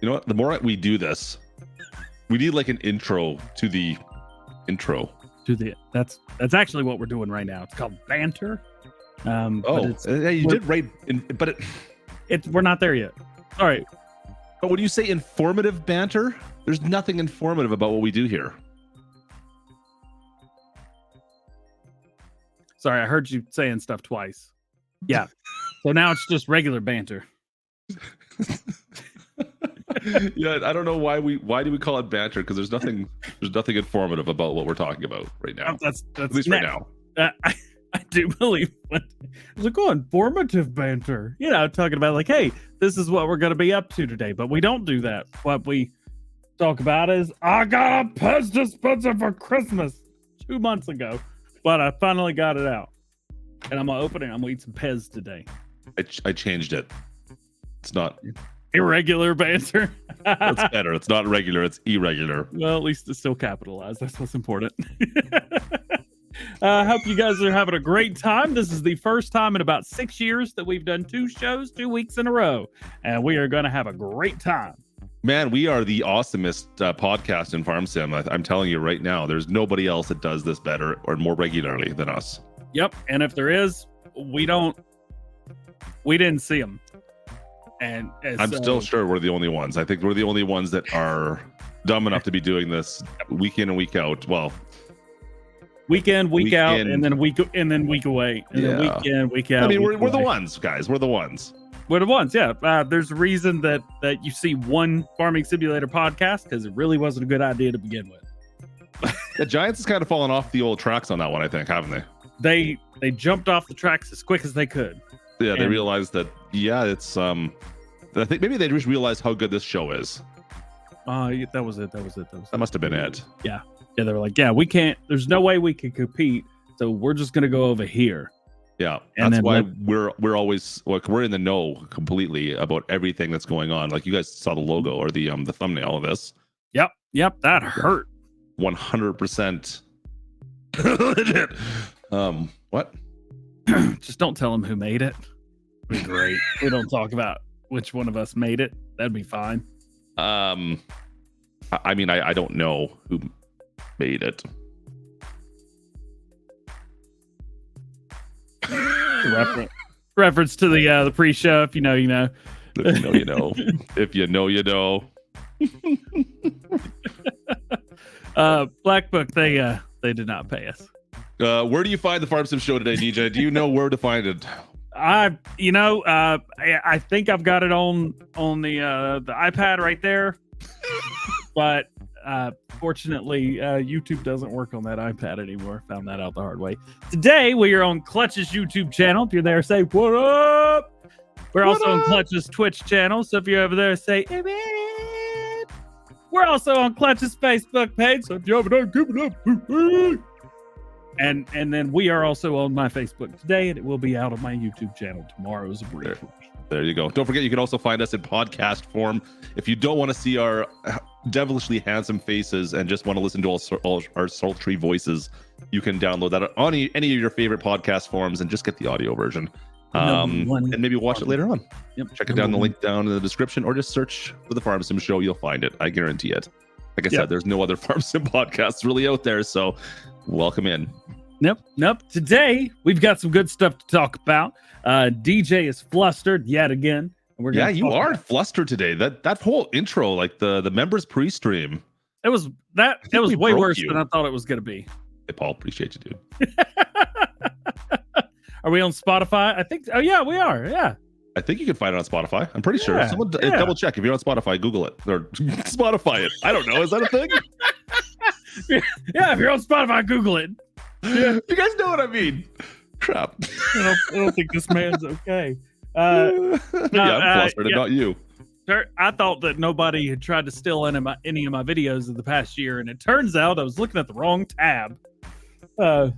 You know what? The more we do this, we need like an intro to the intro. That's actually what we're doing right now. It's called Banter. You did right, but we're not there yet. All right. But when you say informative banter, there's nothing informative about what we do here. Sorry, I heard you saying stuff twice. Yeah. So now it's just regular banter. Yeah, I don't know why do we call it banter? Because there's nothing informative about what we're talking about right now. That's at least right now. I do believe it's like informative banter. You know, talking about like, hey, this is what we're going to be up to today. But we don't do that. What we talk about is I got a Pez dispenser for Christmas 2 months ago, but I finally got it out, and I'm gonna open it. I'm gonna eat some Pez today. I changed it. It's not irregular banter. It's better. It's not regular. It's irregular. Well, at least it's still capitalized. That's what's important. I hope you guys are having a great time. This is the first time in about 6 years that we've done 2 shows 2 weeks in a row, and we are going to have a great time. Man, we are the awesomest podcast in Farm Sim. I'm telling you right now, there's nobody else that does this better or more regularly than us. Yep, and if there is, we didn't see them. And I'm still sure we're the only ones. I think we're the only ones that are dumb enough to be doing this week in and week out. Well, week in, week out, and then week away, and then week in, week out. I mean, we're the ones, guys. We're the ones. We're the ones. Yeah. There's a reason that you see one Farming Simulator podcast, because it really wasn't a good idea to begin with. The Giants has kind of fallen off the old tracks on that one, I think, haven't they? They jumped off the tracks as quick as they could. Yeah, they realized that. Yeah, it's I think maybe they just realized how good this show is. That was it. That must have been it. Yeah. They were like, yeah, we can't. There's no way we can compete, so we're just gonna go over here. Yeah, and that's why we're always like we're in the know completely about everything that's going on. Like you guys saw the logo or the thumbnail of this. Yep, that hurt. 100%. Legit. What? Just don't tell them who made it. It'd be great. We don't talk about which one of us made it. That'd be fine. I mean, I don't know who made it. Reference to the pre-show. If you know, you know. If you know, you know. If you know, you know. Black Book, they did not pay us. Where do you find the Farm Sim show today, DJ? Do you know where to find it? I think I've got it on the iPad right there, but fortunately, YouTube doesn't work on that iPad anymore. Found that out the hard way. Today, we are on Clutch's YouTube channel. If you're there, say, what up? We're also on Clutch's Twitch channel. So if you're over there, say, hey, man. We're also on Clutch's Facebook page. So if you're over there, give it up. And then we are also on my Facebook today, and it will be out on my YouTube channel tomorrow as a brief. There you go. Don't forget, you can also find us in podcast form. If you don't want to see our devilishly handsome faces and just want to listen to all our sultry voices, you can download that on any of your favorite podcast forms and just get the audio version. And maybe watch it later on. Yep. Check it down the link down in the description, or just search for the Farm Sim Show. You'll find it. I guarantee it. Like I said, there's no other Farm Sim podcasts really out there, so welcome in. Nope. Today we've got some good stuff to talk about. DJ is flustered yet again. And you are flustered today. That whole intro, like the members pre-stream, it was way worse than I thought it was going to be. Hey, Paul, appreciate you, dude. Are we on Spotify? I think. Oh yeah, we are. Yeah. I think you can find it on Spotify. I'm pretty sure. Someone double check. If you're on Spotify, Google it or Spotify it. I don't know. Is that a thing? Yeah, if you're on Spotify, Google it. Yeah, you guys know what I mean. Crap. I don't think this man's okay. I'm flustered, not you. Sir, I thought that nobody had tried to steal any of my videos of the past year, and it turns out I was looking at the wrong tab. So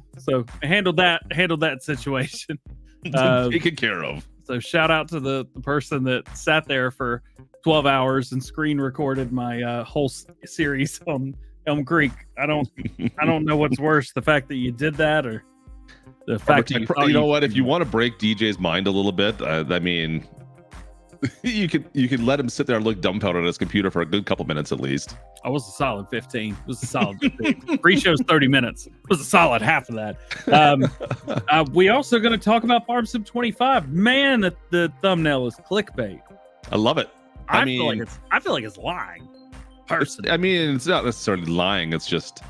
I handled that situation. Taken care of. So shout out to the person that sat there for 12 hours and screen recorded my whole series on Elm Creek. I don't know what's worse, the fact that you did that or the fact that you know what? If you want to break DJ's mind a little bit, I mean, You could let him sit there and look dumbfounded at his computer for a good couple minutes at least. I was a solid 15. It was a solid 15. Pre-show's 30 minutes. It was a solid half of that. We also going to talk about Farm Sim 25. Man, the thumbnail is clickbait. I love it. I feel like it's lying. Personally. I mean, it's not necessarily lying. It's just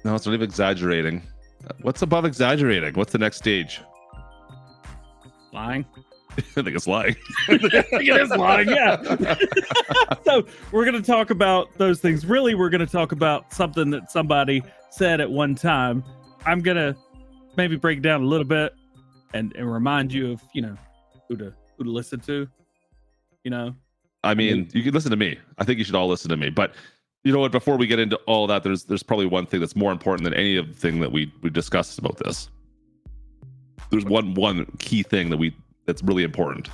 no, it's not even exaggerating. What's above exaggerating? What's the next stage? Lying. I think it's lying. I think it is lying, yeah. So we're going to talk about those things. Really, we're going to talk about something that somebody said at one time. I'm going to maybe break it down a little bit and remind you of, who to listen to, I mean, you can listen to me. I think you should all listen to me. But you know what? Before we get into all that, there's probably one thing that's more important than any of the thing that we discussed about this. There's one key thing that's really important.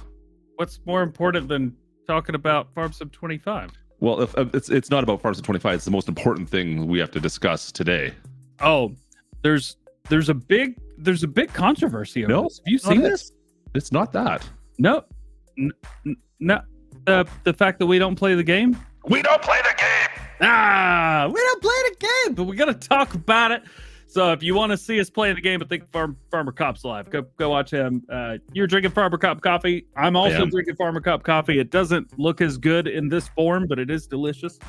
What's more important than talking about Farm Sim 25? Well, it's not about Farm Sim 25. It's the most important thing we have to discuss today. Oh, there's a big controversy over this. Have you seen this? It's not that. No. No. The fact that we don't play the game? We don't play the game! We don't play the game, but we got to talk about it. So if you want to see us play the game, I think Farmer Cop's live. Go watch him. You're drinking Farmer Cop coffee. I'm also drinking Farmer Cop coffee. It doesn't look as good in this form, but it is delicious.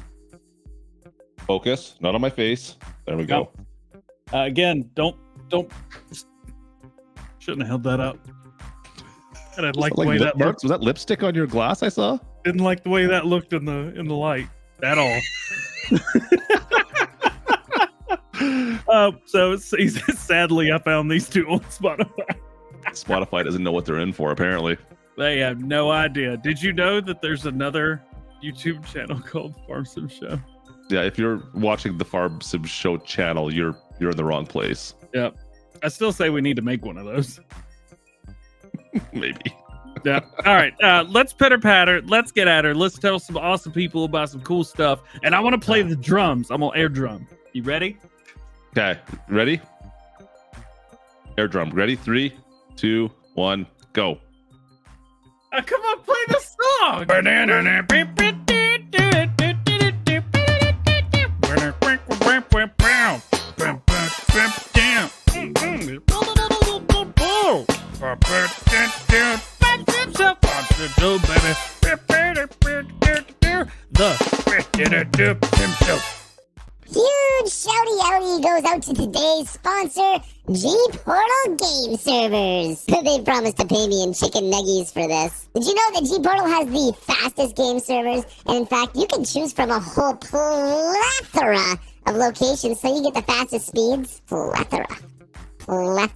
Focus, not on my face. There we go. Again, don't. Shouldn't have held that up. I didn't like the way that looked. Was that lipstick on your glass I saw? Didn't like the way that looked in the light at all. So sadly, I found these two on Spotify. Spotify doesn't know what they're in for, apparently. They have no idea. Did you know that there's another YouTube channel called Farm Sim Show? Yeah, if you're watching the Farm Sim Show channel, you're in the wrong place. Yep. I still say we need to make one of those. Maybe. Yeah. All right. Let's pitter patter. Let's get at her. Let's tell some awesome people about some cool stuff. And I want to play the drums. I'm gonna air drum. You ready? Okay. Ready? Air drum. Ready? 3, 2, 1, go. Come on, play the song. Huge shouty outy goes out to today's sponsor, G-Portal Game Servers. They promised to pay me in chicken nuggies for this. Did you know that G-Portal has the fastest game servers? And in fact, you can choose from a whole plethora of locations so you get the fastest speeds. Plethora. I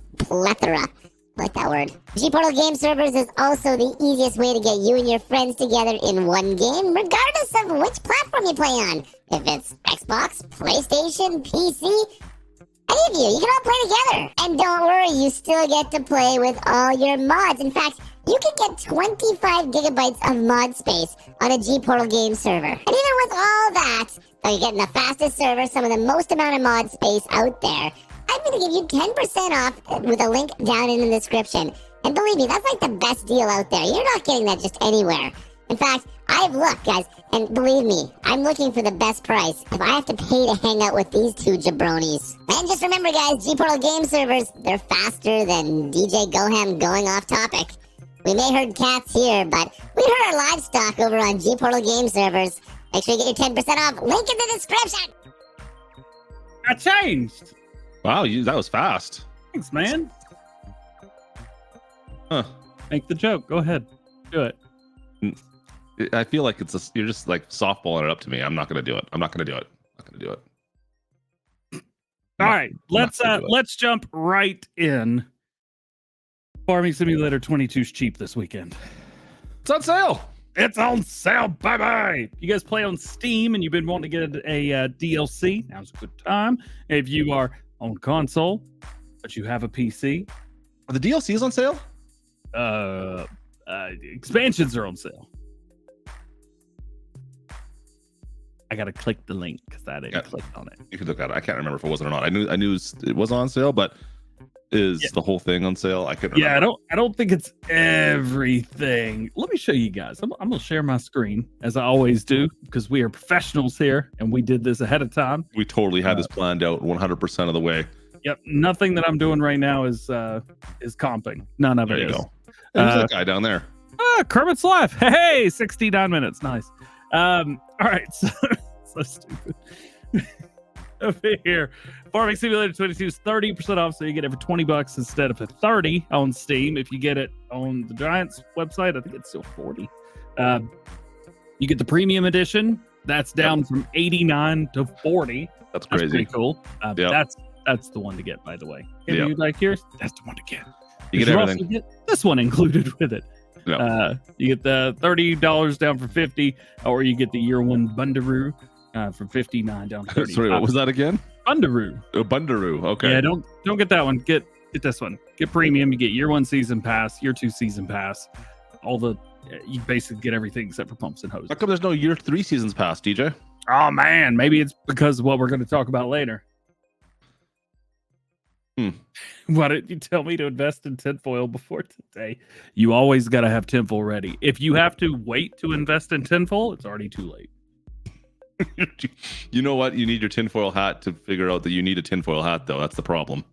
like that word. G-Portal Game Servers is also the easiest way to get you and your friends together in one game, regardless of which platform you play on. If it's Xbox, PlayStation, PC, any of you can all play together. And don't worry, you still get to play with all your mods. In fact, you can get 25 gigabytes of mod space on a G-Portal game server. And even with all that, though you're getting the fastest server, some of the most amount of mod space out there, I'm going to give you 10% off with a link down in the description. And believe me, that's like the best deal out there. You're not getting that just anywhere. In fact, I've looked, guys, and believe me, I'm looking for the best price if I have to pay to hang out with these two jabronis. And just remember, guys, G-Portal game servers, they're faster than DjGoHam going off topic. We may herd cats here, but we herd our livestock over on G-Portal game servers. Make sure you get your 10% off. Link in the description. I changed. Wow, that was fast. Thanks, man. Huh. Make the joke. Go ahead. Do it. I feel like you're just like softballing it up to me. I'm not going to do it. All right, let's jump right in. Farming Simulator 22 is cheap this weekend. It's on sale. It's on sale. Bye-bye. You guys play on Steam and you've been wanting to get a DLC. Now's a good time. If you are on console, but you have a PC. Are the DLCs on sale? Expansions are on sale. I gotta click the link because I didn't click on it. You can look at it. I can't remember if it was or not. I knew it was on sale, but is the whole thing on sale? I couldn't remember. Yeah, I don't think it's everything. Let me show you guys. I'm gonna share my screen as I always do because we are professionals here and we did this ahead of time. We totally had this planned out 100% of the way. Yep, nothing that I'm doing right now is comping. None of There it you is. go. There's that guy down there. Kermit's live. Hey, 69 minutes. Nice. All right, so stupid. Over here, Farming Simulator 22 is 30% off, so you get it for $20 instead of $30 on Steam. If you get it on the Giants website, I think it's still $40. You get the premium edition. That's down from $89 to $40. That's crazy. That's pretty cool. Yep. That's the one to get, by the way. If you like yours, that's the one to get. You get everything. Also get this one included with it. Yep. You get the $30 down for $50, or you get the year one Bundaroo from $59 down to $30. Sorry, what was that again? Bundaroo. Oh, Bundaroo. Okay. Yeah, don't get that one. Get this one. Get premium. You get year one season pass, year two season pass. You basically get everything except for pumps and hoses. How come there's no year 3 seasons pass, DJ? Oh man, maybe it's because of what we're going to talk about later. Why didn't you tell me to invest in tinfoil before today? You always got to have tinfoil ready. If you have to wait to invest in tinfoil, it's already too late. You know what? You need your tinfoil hat to figure out that you need a tinfoil hat, though. That's the problem.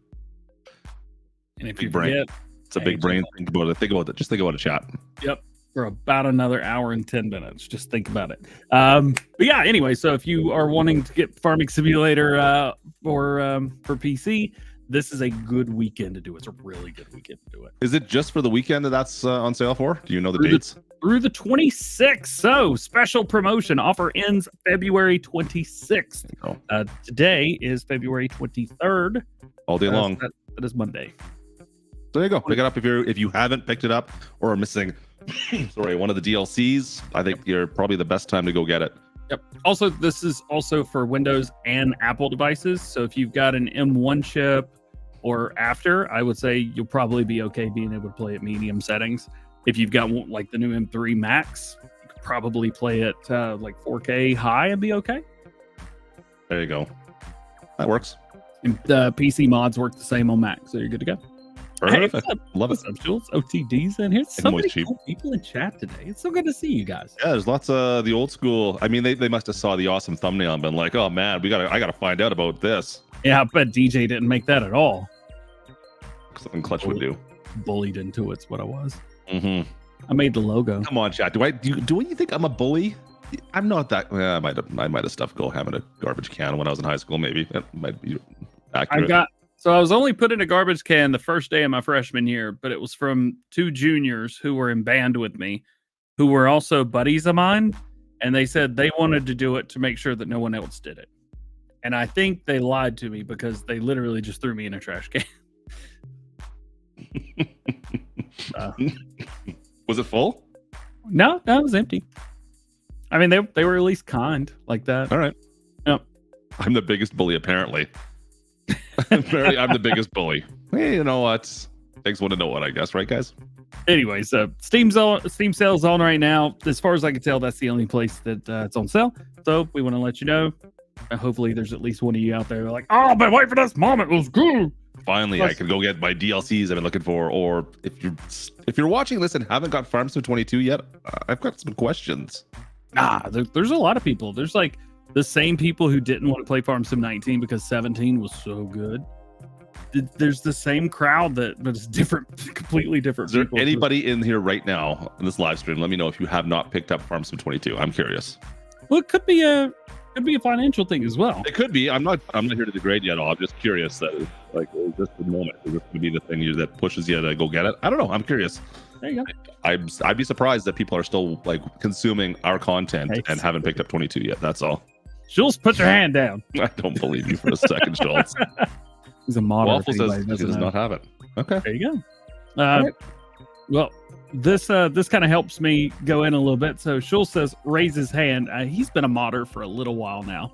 And if Big you brain. forget, It's a big brain. Think about it. Think about it. Just think about it, chat. Yep. For about another hour and 10 minutes. Just think about it. But yeah, anyway, so if you are wanting to get Farming Simulator for PC, this is a good weekend to do it. It's a really good weekend to do it. Is it just for the weekend that's on sale for? Do you know the dates? Through the 26th. So special promotion offer ends February 26th. Today is February 23rd. All day long. That is Monday. There you go. Pick it up if you haven't picked it up or are missing one of the DLCs. I think you're probably the best time to go get it. Yep. Also, this is also for Windows and Apple devices. So if you've got an M1 chip or after, I would say you'll probably be okay being able to play at medium settings. If you've got like the new M3 Max, you could probably play it like 4K high and be okay. There you go. That works. And the PC mods work the same on Mac, so you're good to go. Perfect. Hey, love it. What's up, Jules? OTD's in here. So many cool people in chat today. It's so good to see you guys. Yeah, there's lots of the old school. I mean, they must have saw the awesome thumbnail and been like, oh man, I gotta find out about this. Yeah, I bet DJ didn't make that at all. Something Clutch would do. Bullied into it's what I was. Mm-hmm. I made the logo. Come on, chat. Do you think I'm a bully? I'm not that. I might have stuffed DjGoHam in a garbage can when I was in high school. Maybe that might be accurate. So I was only put in a garbage can the first day of my freshman year, but it was from 2 juniors who were in band with me, who were also buddies of mine, and they said they wanted to do it to make sure that no one else did it. And I think they lied to me because they literally just threw me in a trash can. Was it full? No, it was empty. I mean, they were at least kind like that. All right. Yep. I'm the biggest bully, apparently. I'm the biggest bully. Hey, you know what? Takes one to know what, I guess, right, guys? Anyway, so Steam sale's on right now. As far as I can tell, that's the only place that it's on sale. So we want to let you know. Hopefully, there's at least one of you out there like, oh, I've been waiting for this moment. It was good. Finally, I can go get my DLCs I've been looking for. Or if you're watching this and haven't got Farm Sim 22 yet, I've got some questions. There's a lot of people. There's like the same people who didn't want to play Farm Sim 19 because 17 was so good. There's the same crowd but it's different, completely different. Is there anybody in here right now in this live stream? Let me know if you have not picked up Farm Sim 22. I'm curious. Well, it could be a financial thing as well. It could be. I'm not here to degrade you at all. I'm just curious that like is this the moment? Is this going to be the thing that pushes you to go get it? I don't know. I'm curious. There you go. I'd be surprised that people are still like consuming our content and haven't picked up 22 yet. That's all. Schultz, put your hand down. I don't believe you for a second, Schultz. He's a model. Waffle says he does not have it. Okay. There you go. Right. Well, this kind of helps me go in a little bit. So Schultz says raise his hand. He's been a modder for a little while now.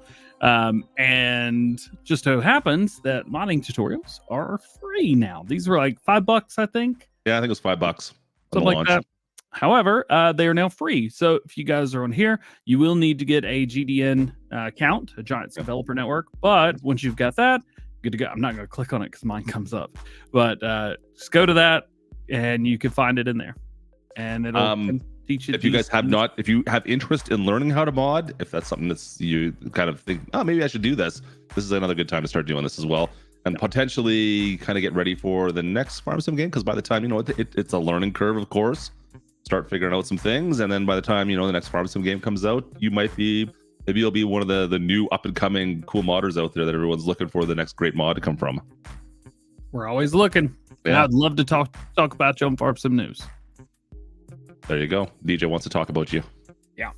And just so happens that modding tutorials are free now. These were like $5, I think. Yeah, I think it was $5. Something like that. However, they are now free. So if you guys are on here, you will need to get a GDN account, a Giants Developer Network. But once you've got that, good to go. I'm not going to click on it because mine comes up, but just go to that and you can find it in there, and it'll teach you. If you guys have not, if you have interest in learning how to mod, if that's something that's you kind of think, oh, maybe I should do this. This is another good time to start doing this as well, and potentially kind of get ready for the next farm sim game, because by the time it's a learning curve, of course. Start figuring out some things, and then by the time the next farm sim game comes out, maybe you'll be one of the new up and coming cool modders out there that everyone's looking for the next great mod to come from. We're always looking. Yeah. And I'd love to talk about you on Farm Sim News. There you go. DJ wants to talk about you. Yeah.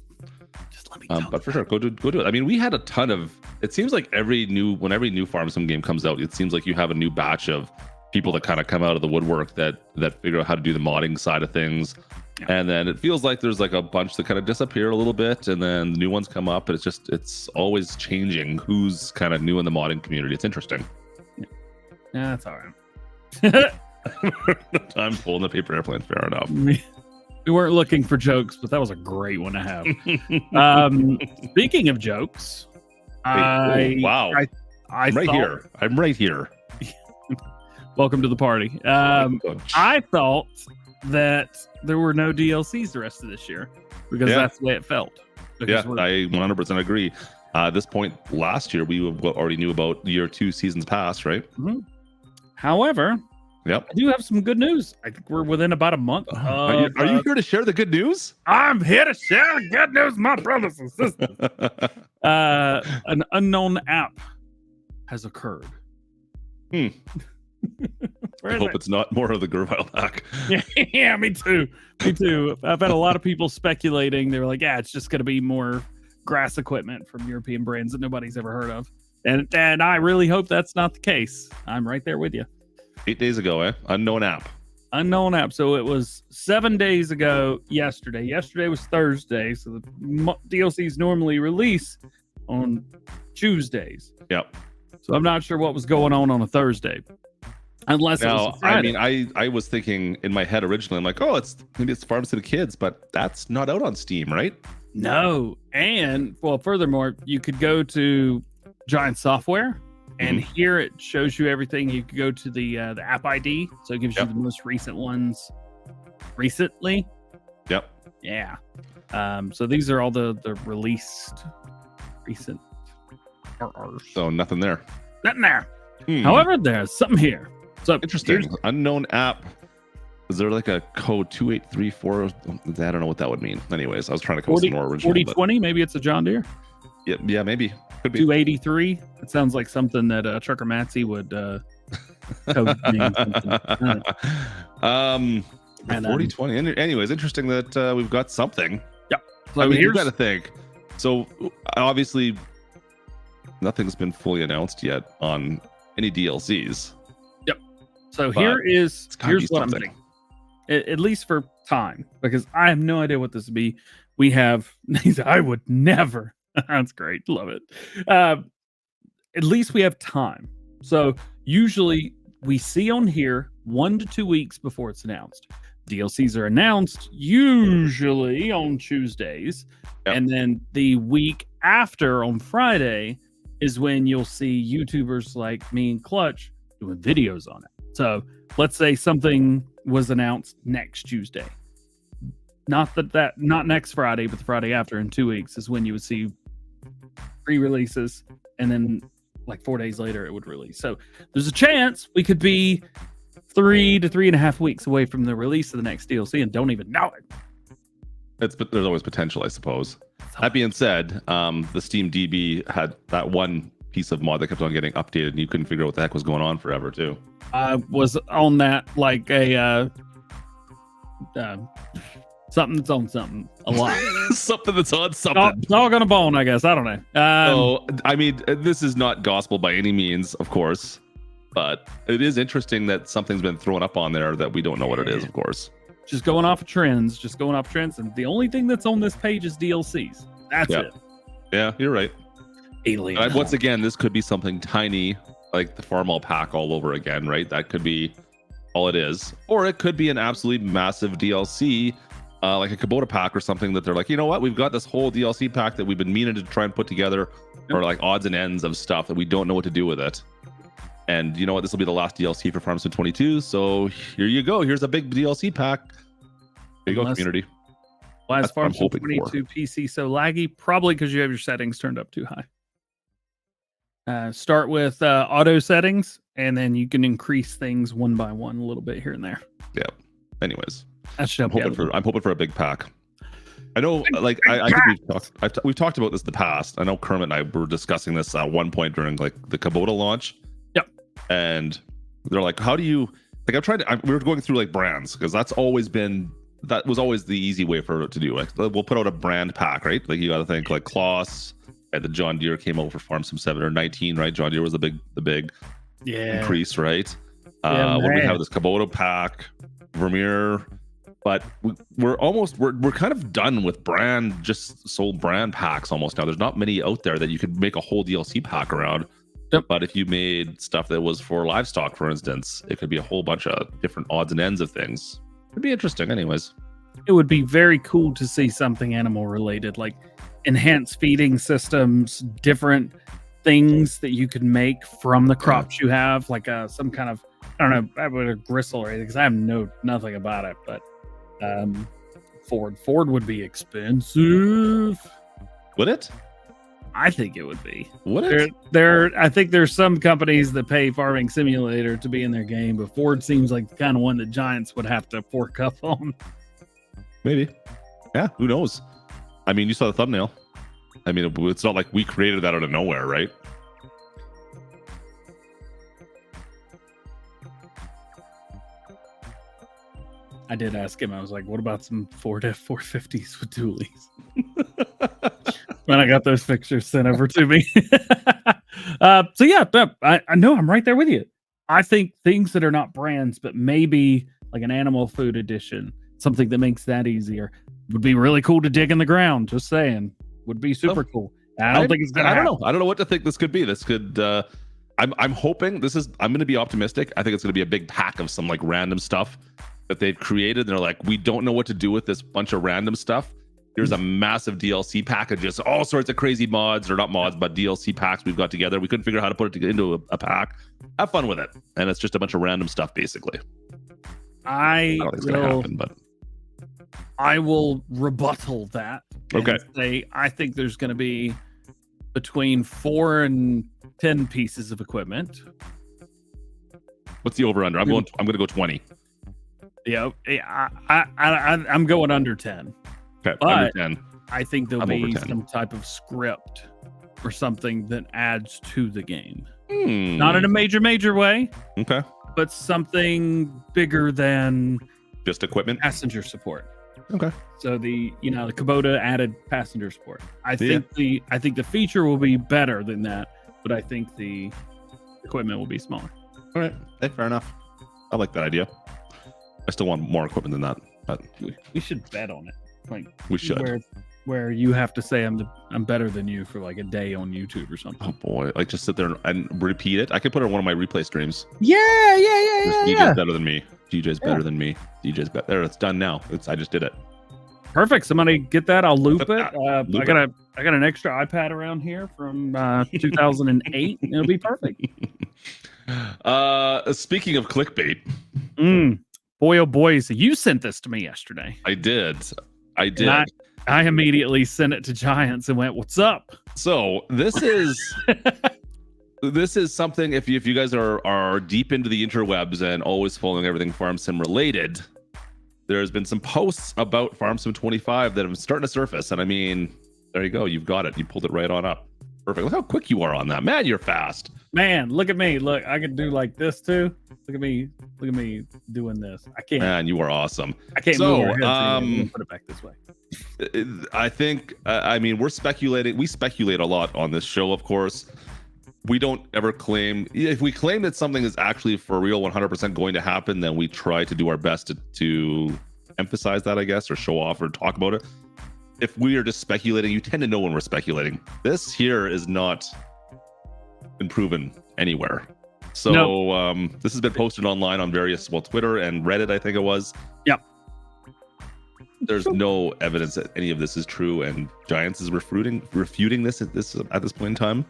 Just let me but for sure, go do it. I mean, we had a ton of, it seems like every new farm sim game comes out, it seems like you have a new batch of people that kind of come out of the woodwork that figure out how to do the modding side of things. Yeah. And then it feels like there's like a bunch that kind of disappear a little bit, and then new ones come up, and it's always changing who's kind of new in the modding community. It's interesting. Yeah, that's all right. I'm pulling the paper airplane. Fair enough. We weren't looking for jokes, but that was a great one to have. Speaking of jokes, wow. I'm right here. Welcome to the party. I thought that there were no DLCs the rest of this year because that's the way it felt. Yeah, I 100% agree. At this point last year, we already knew about year 2 seasons past, right? Mm-hmm. However, I do have some good news. I think we're within about a month. Are you here to share the good news? I'm here to share the good news, my brothers and sisters. An unknown app has occurred. I hope it's not more of the Gurvile hack. Yeah, me too. I've had a lot of people speculating. They were like, yeah, it's just going to be more grass equipment from European brands that nobody's ever heard of. And I really hope that's not the case. I'm right there with you. 8 days ago, Unknown app. Unknown app. So it was 7 days ago yesterday. Yesterday was Thursday. So the DLCs normally release on Tuesdays. Yep. So I'm not sure what was going on a Thursday. Unless it was a Friday. I mean, I was thinking in my head originally, I'm like, oh, maybe it's Farm Sim Kids, but that's not out on Steam, right? No. And well, furthermore, you could go to Giant Software, and here it shows you everything. You could go to the app ID, so it gives you the most recent ones recently. Yep. Yeah. So these are all the released recent. So nothing there. Nothing there. However, there's something here. So interesting. Unknown app. Is there like a code 2834? I don't know what that would mean. Anyways, I was trying to come up with more original. 4020, maybe it's a John Deere. Yeah, maybe. Could be. 283. It sounds like something that Trucker Matsy would code name. 4020. Anyways, interesting that we've got something. Yeah. So I mean, you got to think. So obviously, nothing's been fully announced yet on any DLCs. Yep. So here's what I'm thinking. At least for time, because I have no idea what this would be. We have. I would never. That's great. Love it. At least we have time. So usually we see on here 1 to 2 weeks before it's announced. DLCs are announced usually on Tuesdays. Yep. And then the week after on Friday is when you'll see YouTubers like me and Clutch doing videos on it. So let's say something was announced next Tuesday. Not next Friday, but the Friday after in 2 weeks is when you would see pre-releases, and then like 4 days later it would release. So there's a chance we could be 3 to 3.5 weeks away from the release of the next DLC and don't even know it. There's always potential, I suppose. That being said, the Steam DB had that one piece of mod that kept on getting updated, and you couldn't figure out what the heck was going on forever too. I was on that like a something that's on something a lot. Something that's on something. It's all gonna bone, I guess. I don't know. So, I mean, this is not gospel by any means, of course, but it is interesting that something's been thrown up on there that we don't know what it is, of course. Just going off of trends, and the only thing that's on this page is DLCs. That's it. Yeah, you're right. Alien. Once again, this could be something tiny, like the Farm All pack all over again, right? That could be all it is. Or it could be an absolutely massive DLC, like a Kubota pack or something that they're like, you know what? We've got this whole DLC pack that we've been meaning to try and put together, or like odds and ends of stuff that we don't know what to do with it. And you know what? This will be the last DLC for Farm Sim 22. So here you go. Here's a big DLC pack. There you go, community. Why is That's what I'm Farm Sim hoping 22 PC so laggy? Probably because you have your settings turned up too high. Start with auto settings, and then you can increase things one by one a little bit here and there. Yeah. Anyways, That should help you out. I'm hoping for a big pack. I know, like I think we've talked about this in the past. I know Kermit and I were discussing this at one point during like the Kubota launch. Yep. And they're like, how do you like? We were going through like brands because that was always the easy way for it to do. Like we'll put out a brand pack, right? Like you got to think like Kloss and the John Deere came out for Farm Sim 7 or 19, right? John Deere was the big increase, right? When we have this Kubota pack, Vermeer. But we're kind of done with just sold brand packs almost now. There's not many out there that you could make a whole DLC pack around. Yep. But if you made stuff that was for livestock, for instance, it could be a whole bunch of different odds and ends of things. It'd be interesting anyways. It would be very cool to see something animal related, like enhanced feeding systems, different things that you could make from the crops you have, like some kind of, I don't know, a gristle or anything, because I have nothing about it, but Ford would be expensive. Would it? I think it would be. Would it? I think there's some companies that pay Farming Simulator to be in their game, but Ford seems like the kind of one that Giants would have to fork up on. Maybe. Yeah, who knows? I mean, you saw the thumbnail. I mean, it's not like we created that out of nowhere, right? I did ask him. I was like, what about some Ford F450s with dualies? When I got those pictures sent over to me. So yeah, I know I'm right there with you. I think things that are not brands, but maybe like an animal food edition, something that makes that easier, would be really cool to dig in the ground. Just saying, would be super cool. I don't think it's gonna happen. I don't know what to think this could be. This could I'm hoping I'm gonna be optimistic. I think it's gonna be a big pack of some like random stuff that they've created. They're like, we don't know what to do with this bunch of random stuff. Here's a massive DLC package, just all sorts of crazy mods, or not mods, but DLC packs we've got together. We couldn't figure out how to put it into a pack. Have fun with it. And it's just a bunch of random stuff, basically. I don't think it's going to happen, but I will rebuttal that. Okay. Say, I think there's going to be between 4 and 10 pieces of equipment. What's the over under? I'm going to go 20. Yeah, I'm going under 10. Okay, but under 10. I think there'll be some type of script or something that adds to the game. Not in a major way. Okay. But something bigger than just equipment, passenger support. Okay. So the Kubota added passenger support. I think the feature will be better than that, but I think the equipment will be smaller. All right. Hey, fair enough. I like that idea. I still want more equipment than that, but we should bet on it. Like we should. Where you have to say I'm better than you for like a day on YouTube or something. Oh boy, like just sit there and repeat it. I could put it on one of my replay streams. Yeah. DJ's better than me. DJ's better than me. DJ's better. There, it's done now. I just did it. Perfect. Somebody get that. I'll loop it. I got an extra iPad around here from 2008. It'll be perfect. Speaking of clickbait. Boy, oh boy, so you sent this to me yesterday. I did. I immediately sent it to Giants and went, "What's up?" So this is this is something. If you guys are deep into the interwebs and always following everything Farm Sim related, there's been some posts about Farm Sim 25 that are starting to surface. And I mean, there you go. You've got it. You pulled it right on up. Perfect. Look how quick you are on that, man. You're fast. Man, look at me. Look, I can do like this too. Look at me doing this. I can't. Man, you are awesome. I can't move our head, so put it back this way. I think. I mean, we're speculating. We speculate a lot on this show, of course. We don't ever claim. If we claim that something is actually for real, 100% going to happen, then we try to do our best to emphasize that, I guess, or show off or talk about it. If we are just speculating, you tend to know when we're speculating. This here is not been proven anywhere. So this has been posted online on various, Twitter and Reddit, I think it was. Yep. There's no evidence that any of this is true, and Giants is refuting this at this point in time.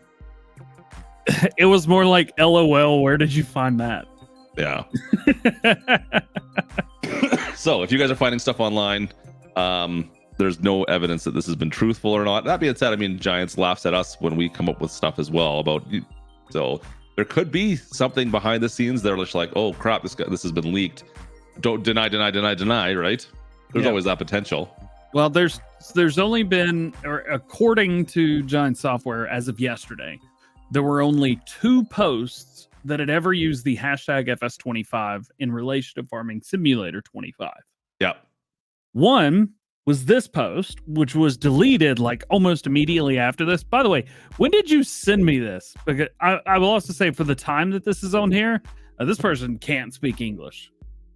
It was more like LOL. Where did you find that? Yeah. So if you guys are finding stuff online, there's no evidence that this has been truthful or not. That being said, I mean, Giants laughs at us when we come up with stuff as well about you. So there could be something behind the scenes. They're just like, oh crap, this has been leaked. Don't deny, right? There's always that potential. Well, there's only been, or according to Giant Software, as of yesterday, there were only 2 posts that had ever used the hashtag FS25 in relation to Farming Simulator 25. Yeah. One was this post, which was deleted like almost immediately after this. By the way, when did you send me this? Because I will also say, for the time that this is on here, this person can't speak English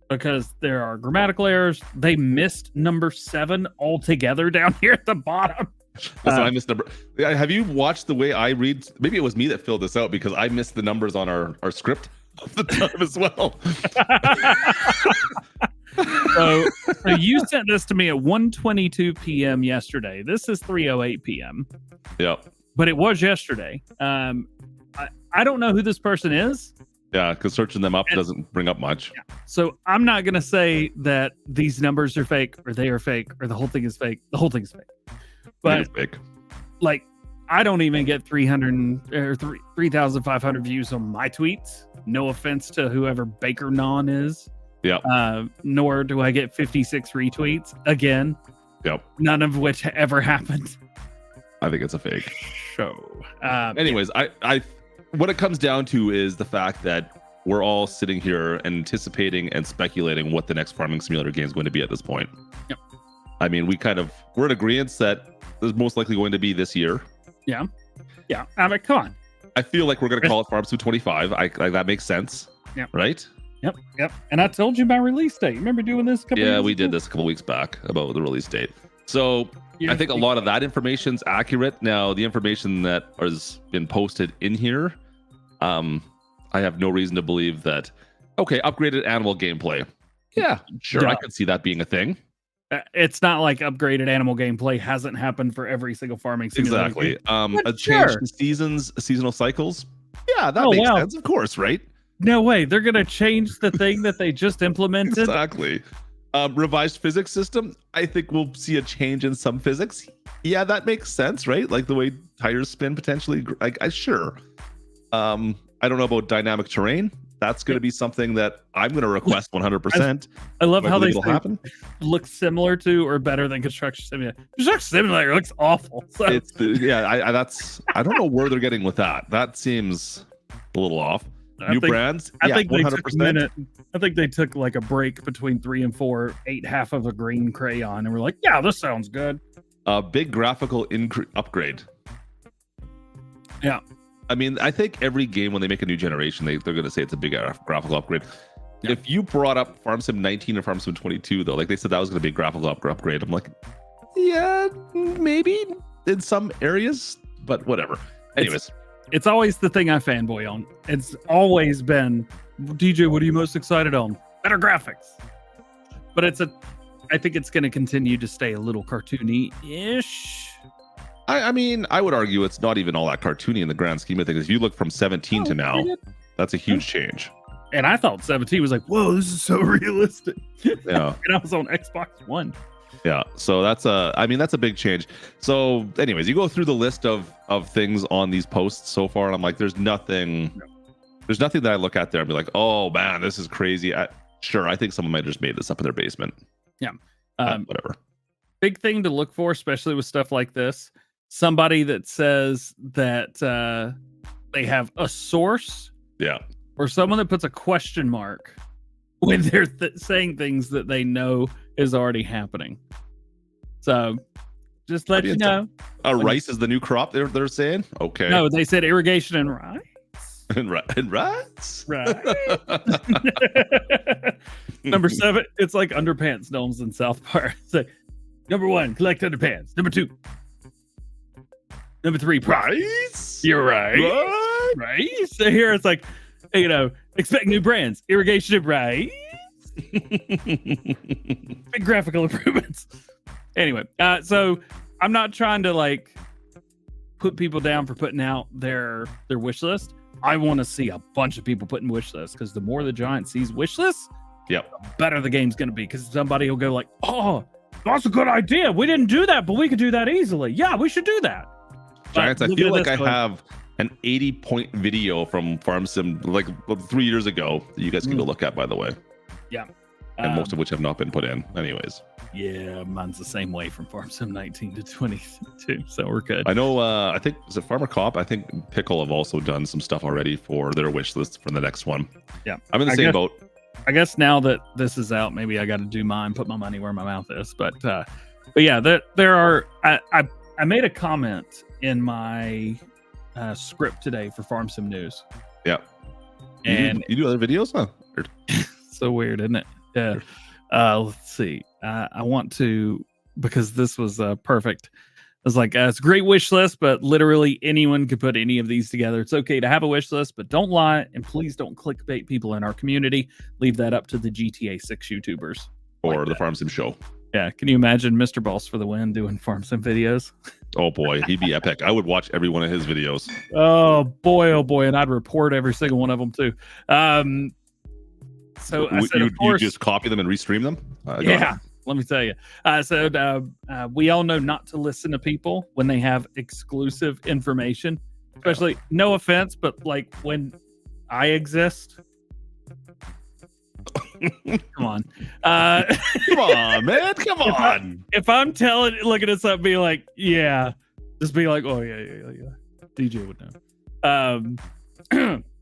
because there are grammatical errors. They missed number 7 altogether down here at the bottom. Listen, I missed number. Have you watched the way I read? Maybe it was me that filled this out because I missed the numbers on our script of the time as well. So you sent this to me at 1:22 p.m. yesterday. This is 3:08 p.m. Yeah. But it was yesterday. I don't know who this person is. Yeah, because searching them up doesn't bring up much. Yeah. So I'm not going to say that these numbers are fake or they are fake or the whole thing is fake. The whole thing is fake. But fake. Like, I don't even get 3,500 views on my tweets. No offense to whoever Baker Non is. Yeah. Nor do I get 56 retweets. Again. Yep. None of which ever happened. I think it's a fake. So, anyways, I what it comes down to is the fact that we're all sitting here anticipating and speculating what the next Farming Simulator game is going to be at this point. Yep. I mean, we're in agreement that there's most likely going to be this year. Yeah. Yeah. I mean, come on. I feel like we're going to call it Farm Sim 25. That makes sense. Yeah. Right? Yep. And I told you my release date. Remember doing this a couple Yeah, years we ago? did this a couple weeks back about the release date. So I think a lot of that information's accurate. Now, the information that has been posted in here, I have no reason to believe that, okay, upgraded animal gameplay. Yeah, sure. I could see that being a thing. It's not like upgraded animal gameplay hasn't happened for every single farming simulator. Exactly. But A change to seasonal cycles. Yeah, that makes sense, of course, right? No way. They're going to change the thing that they just implemented. Exactly. Revised physics system. I think we'll see a change in some physics. Yeah, that makes sense, right? Like the way tires spin potentially. Sure. I don't know about dynamic terrain. That's going to be something that I'm going to request 100%. I love how they happen. Look similar to or better than Construction Simulator. Construction Simulator looks awful. So. I don't know where they're getting with that. That seems a little off. New brands. I think 100%. they took a minute. I think they took like a break between 3 and 4, ate half of a green crayon, and we're like, yeah, this sounds good. Big graphical upgrade. Yeah. I mean, I think every game when they make a new generation, they're going to say it's a big graphical upgrade. Yeah. If you brought up Farm Sim 19 or Farm Sim 22, though, like they said that was going to be a graphical upgrade, I'm like, yeah, maybe in some areas, but whatever. Anyways. It's always the thing I fanboy on. It's always been, DJ, what are you most excited on? Better graphics. But I think it's going to continue to stay a little cartoony-ish. I mean, I would argue it's not even all that cartoony in the grand scheme of things. If you look from 17 to now, that's a huge change. And I thought 17 was like, whoa, this is so realistic. Yeah. And I was on Xbox One. Yeah. So that's a big change. So anyways, you go through the list of things on these posts so far, and I'm like, there's nothing that I look at there and be like, oh man, this is crazy. Sure, I think someone might have just made this up in their basement. Yeah. Whatever. Big thing to look for, especially with stuff like this. Somebody that says that they have a source. Yeah. Or someone that puts a question mark when they're saying things that they know is already happening. So just let you know. Rice is the new crop they're saying? Okay. No, they said irrigation and rice. and rice? Right. Number 7, it's like underpants gnomes in South Park. It's like, number 1, collect underpants. Number 2. Number 3, rice. You're right. What? Right. So here it's like, expect new brands. Irrigation and rice. Big graphical improvements. Anyway, so I'm not trying to like put people down for putting out their wish list. I want to see a bunch of people putting wish lists, because the more the Giant sees wish lists, Yep. the better the game's going to be, because somebody will go like, oh, that's a good idea. We didn't do that, but we could do that easily. Yeah, we should do that. Giants, I feel like I have an 80-point video from Farm Sim like 3 years ago that you guys can go look at, by the way. Yeah. And most of which have not been put in anyways. Yeah, mine's the same way from Farm Sim 19 to 22, so we're good. I know, I think, is it Farmer Cop? I think Pickle have also done some stuff already for their wish list for the next one. Yeah. I'm in the same boat. I guess now that this is out, maybe I got to do mine, put my money where my mouth is. But yeah, there are, I made a comment in my script today for Farm Sim News. Yeah. And you do other videos, huh? So weird, isn't it? Yeah. Let's see. I want to, because this was perfect. It's like, it's a great wish list, but literally anyone could put any of these together. It's okay to have a wish list, but don't lie, and please don't clickbait people in our community. Leave that up to the GTA 6 YouTubers. Or like the Farm Sim show. Yeah. Can you imagine Mr. Boss for the win doing Farm Sim videos? Oh boy, he'd be epic. I would watch every one of his videos. Oh boy. And I'd report every single one of them too. So I said, of course, you just copy them and restream them? Yeah. Let me tell you. We all know not to listen to people when they have exclusive information, especially, no offense, but like when I exist. Come on. Come on, man. Come on. If I'm looking at something, be like, yeah, just be like, oh, yeah. DJ would know.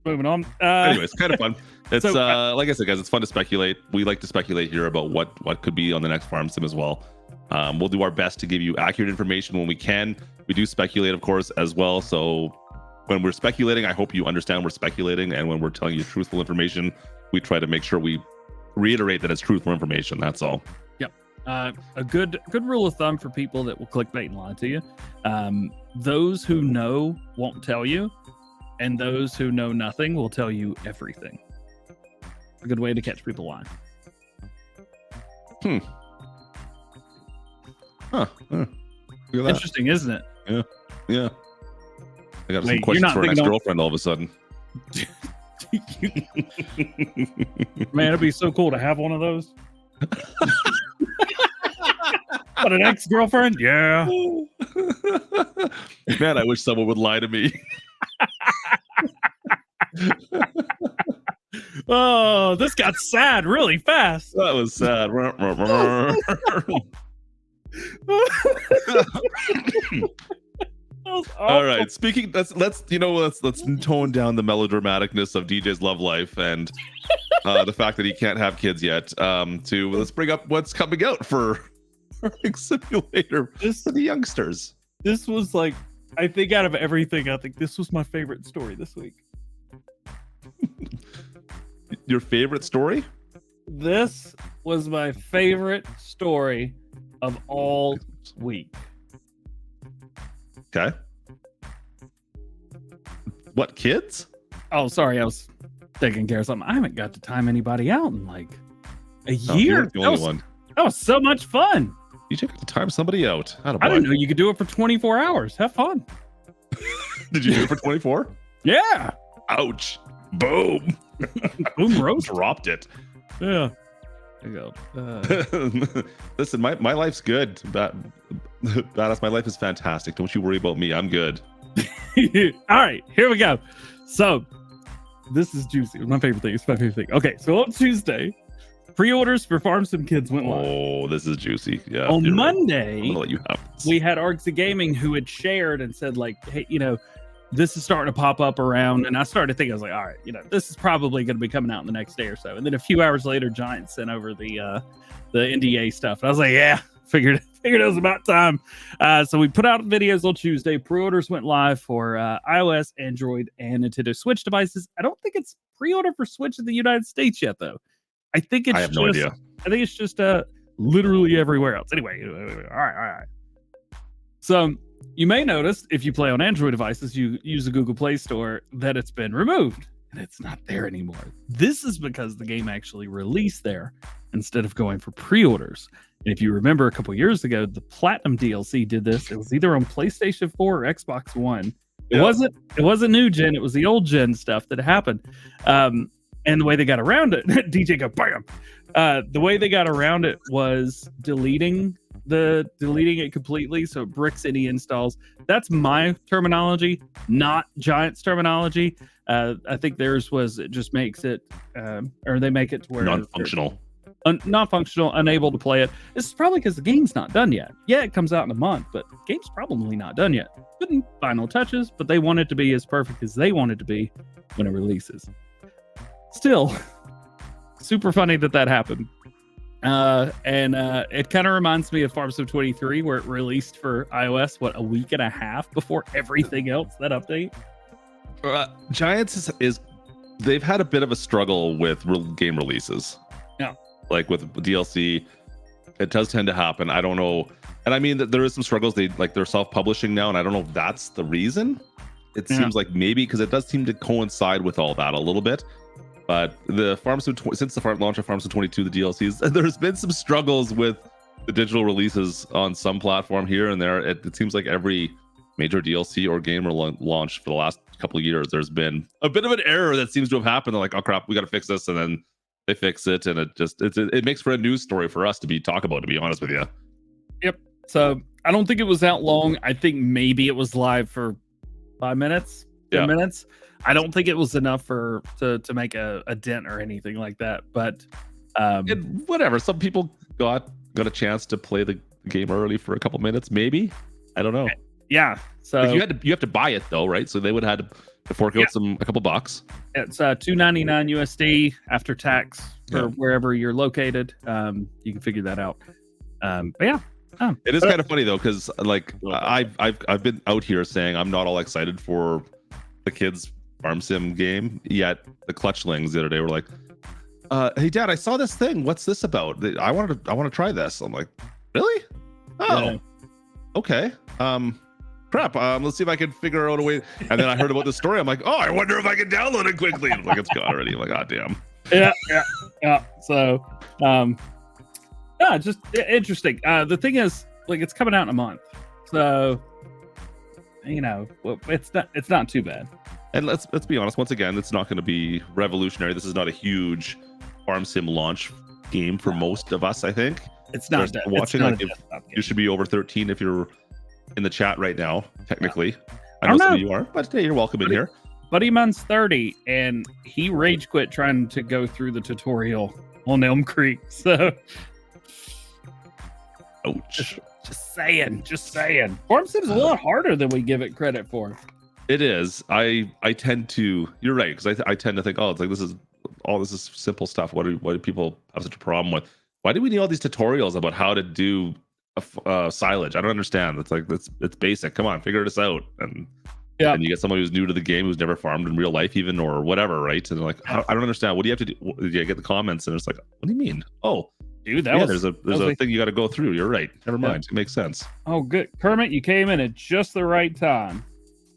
Moving on. Anyways, kind of fun. It's so, like I said, guys, it's fun to speculate. We like to speculate here about what could be on the next Farm Sim as well. We'll do our best to give you accurate information when we can. We do speculate, of course, as well. So when we're speculating, I hope you understand we're speculating. And when we're telling you truthful information, we try to make sure we reiterate that it's truthful information. That's all. Yep. A good rule of thumb for people that will clickbait and lie to you. Those who know won't tell you, and those who know nothing will tell you everything. A good way to catch people lying. Huh. Look at that. Interesting, isn't it? Yeah. I got some questions for an ex-girlfriend all of a sudden. Man, it'd be so cool to have one of those. What, an ex-girlfriend? Yeah. Man, I wish someone would lie to me. Oh, this got sad really fast. That was sad. All right. Speaking, let's tone down the melodramaticness of DJ's love life and the fact that he can't have kids yet. Let's bring up what's coming out for Farming Simulator for the youngsters. This was like, I think out of everything, I think this was my favorite story this week. Your favorite story? This was my favorite story of all week. Okay. What, kids? Oh, sorry, I was taking care of something. I haven't got to time anybody out in like a year. You're the only one. That was so much fun. You took to time somebody out. I didn't know you could do it for 24 hours. Have fun. Did you do it for 24? Yeah. Ouch. Boom. Boom roast. Dropped it. Yeah. There you go. Listen, my life's good. Badass, my life is fantastic. Don't you worry about me. I'm good. All right, here we go. So this is juicy. It's my favorite thing. It's my favorite thing. Okay, so on Tuesday, pre-orders for Farm Sim Kids went live. Oh, this is juicy. Yeah. On Monday, right. I'm gonna let you have this. We had Argsy Gaming who had shared and said, like, hey, this is starting to pop up around. And I started to think, I was like, all right, this is probably going to be coming out in the next day or so. And then a few hours later, Giant sent over the NDA stuff. And I was like, yeah, figured it was about time. So we put out videos on Tuesday. Pre-orders went live for iOS, Android, and Nintendo Switch devices. I don't think it's pre-order for Switch in the United States yet, though. I have no idea. I think it's just literally everywhere else. Anyway, all right. So you may notice if you play on Android devices, you use the Google Play Store, that it's been removed and it's not there anymore. This is because the game actually released there instead of going for pre-orders. And if you remember a couple years ago, the Platinum DLC did this. It was either on PlayStation 4 or Xbox One. It wasn't new gen. It was the old gen stuff that happened. And the way they got around it, DJ go bam. The way they got around it was deleting it completely, so it bricks any installs. That's my terminology, not Giant's terminology. I think theirs was it just makes it, or they make it to where Non-functional. Not functional, unable to play it. This is probably because the game's not done yet. Yeah, it comes out in a month, but the game's probably not done yet. Putting final touches, but they want it to be as perfect as they want it to be when it releases. Still, super funny that happened. And it kind of reminds me of Farm Sim 23, where it released for iOS, a week and a half before everything else, that update. Giants they've had a bit of a struggle with game releases. Yeah. Like with DLC, it does tend to happen. I don't know. And I mean, there is some struggles. They're self-publishing now, and I don't know if that's the reason. It seems like maybe because it does seem to coincide with all that a little bit. But the since the launch of Farm Sim 22, the DLCs, there's been some struggles with the digital releases on some platform here and there. It seems like every major DLC or game launch for the last couple of years, there's been a bit of an error that seems to have happened. They're like, oh crap, we got to fix this, and then they fix it, and it makes for a news story for us to talk about. To be honest with you. Yep. So I don't think it was that long. I think maybe it was live for 5 minutes, 10 minutes. I don't think it was enough to make a dent or anything like that. But whatever. Some people got a chance to play the game early for a couple minutes, maybe. I don't know. Yeah. So you have to buy it though, right? So they would have had to fork out a couple bucks. It's $2.99 USD after tax for wherever you're located. You can figure that out. But yeah. It is kind of funny though, because like I've been out here saying I'm not all excited for the kids Farm Sim game, yet the Clutchlings the other day were like, hey Dad, I saw this thing, what's this about? I want to try this. I'm like, really? Okay. Crap, let's see if I can figure out a way. And then I heard about the story. I'm like, oh, I wonder if I can download it quickly. I'm like, it's gone already. I'm like, god damn. Yeah. So just interesting. The thing is, like, it's coming out in a month, so it's not too bad. And let's be honest, once again, it's not going to be revolutionary. This is not a huge Farm Sim launch game for most of us, I think. It's not watching. You should be over 13 if you're in the chat right now, technically. I know some of you are, but hey, you're welcome in here. Buddy Mun's 30, and he rage quit trying to go through the tutorial on Elm Creek, so... Ouch. Just saying. Farm Sim's a lot harder than we give it credit for. It is. I tend to. You're right, because I tend to think, oh, it's like this is simple stuff. What do people have such a problem with? Why do we need all these tutorials about how to do silage? I don't understand. It's like it's basic. Come on, figure this out. And you get someone who's new to the game who's never farmed in real life, even or whatever, right? And they're like, I don't understand. What do you have to do? You get the comments, and it's like, what do you mean? Oh. Dude, there's a thing you got to go through. You're right. Never mind. It makes sense. Oh, good. Kermit, you came in at just the right time.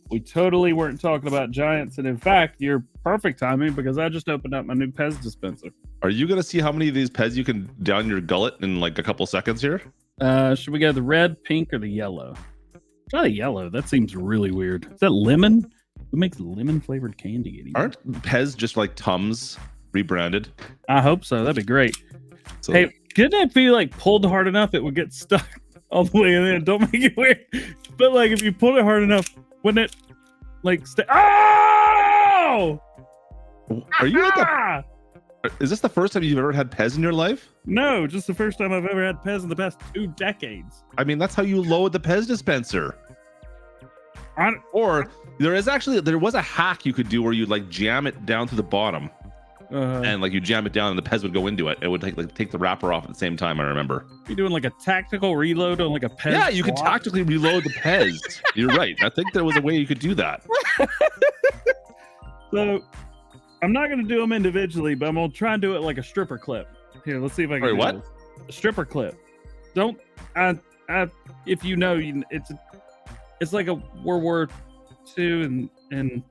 We totally weren't talking about Giants. And in fact, you're perfect timing because I just opened up my new Pez dispenser. Are you going to see how many of these Pez you can down your gullet in like a couple seconds here? Should we go the red, pink, or the yellow? Try the yellow. That seems really weird. Is that lemon? Who makes lemon flavored candy anymore? Aren't Pez just like Tums rebranded? I hope so. That'd be great. So, hey, couldn't it be like pulled hard enough it would get stuck all the way in there? Don't make it weird. But like if you pull it hard enough, wouldn't it like stay? Oh! Are you is this the first time you've ever had Pez in your life? No, just the first time I've ever had Pez in the past 2 decades. I mean, that's how you load the Pez dispenser. Or there was a hack you could do where you'd like jam it down to the bottom. And like you jam it down and the Pez would go into it. It would take the wrapper off at the same time. I remember. You're doing like a tactical reload on like a Pez. Yeah, you could tactically reload the Pez. You're right. I think there was a way you could do that. So I'm not going to do them individually, but I'm going to try and do it like a stripper clip. Here, let's see if I can. Wait, what? A stripper clip. Don't. If you know, it's like a World War II and.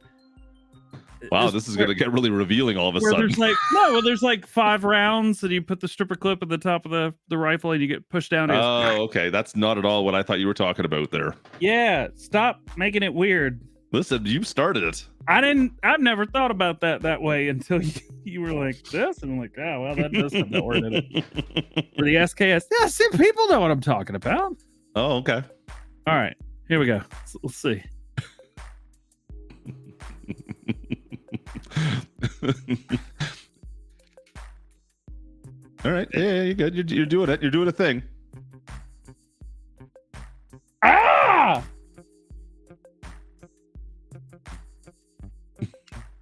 Wow, this is going to get really revealing all of a sudden. There's like 5 rounds and you put the stripper clip at the top of the rifle and you get pushed down. Oh, okay. That's not at all what I thought you were talking about there. Yeah, stop making it weird. Listen, you started it. I've never thought about that way until you were like this, and I'm like, oh well, that does have that word in it. For the SKS, yeah, see, people know what I'm talking about. Oh, okay. All right, here we go. Let's see. All right, yeah, you're good. You're doing it. You're doing a thing. Ah!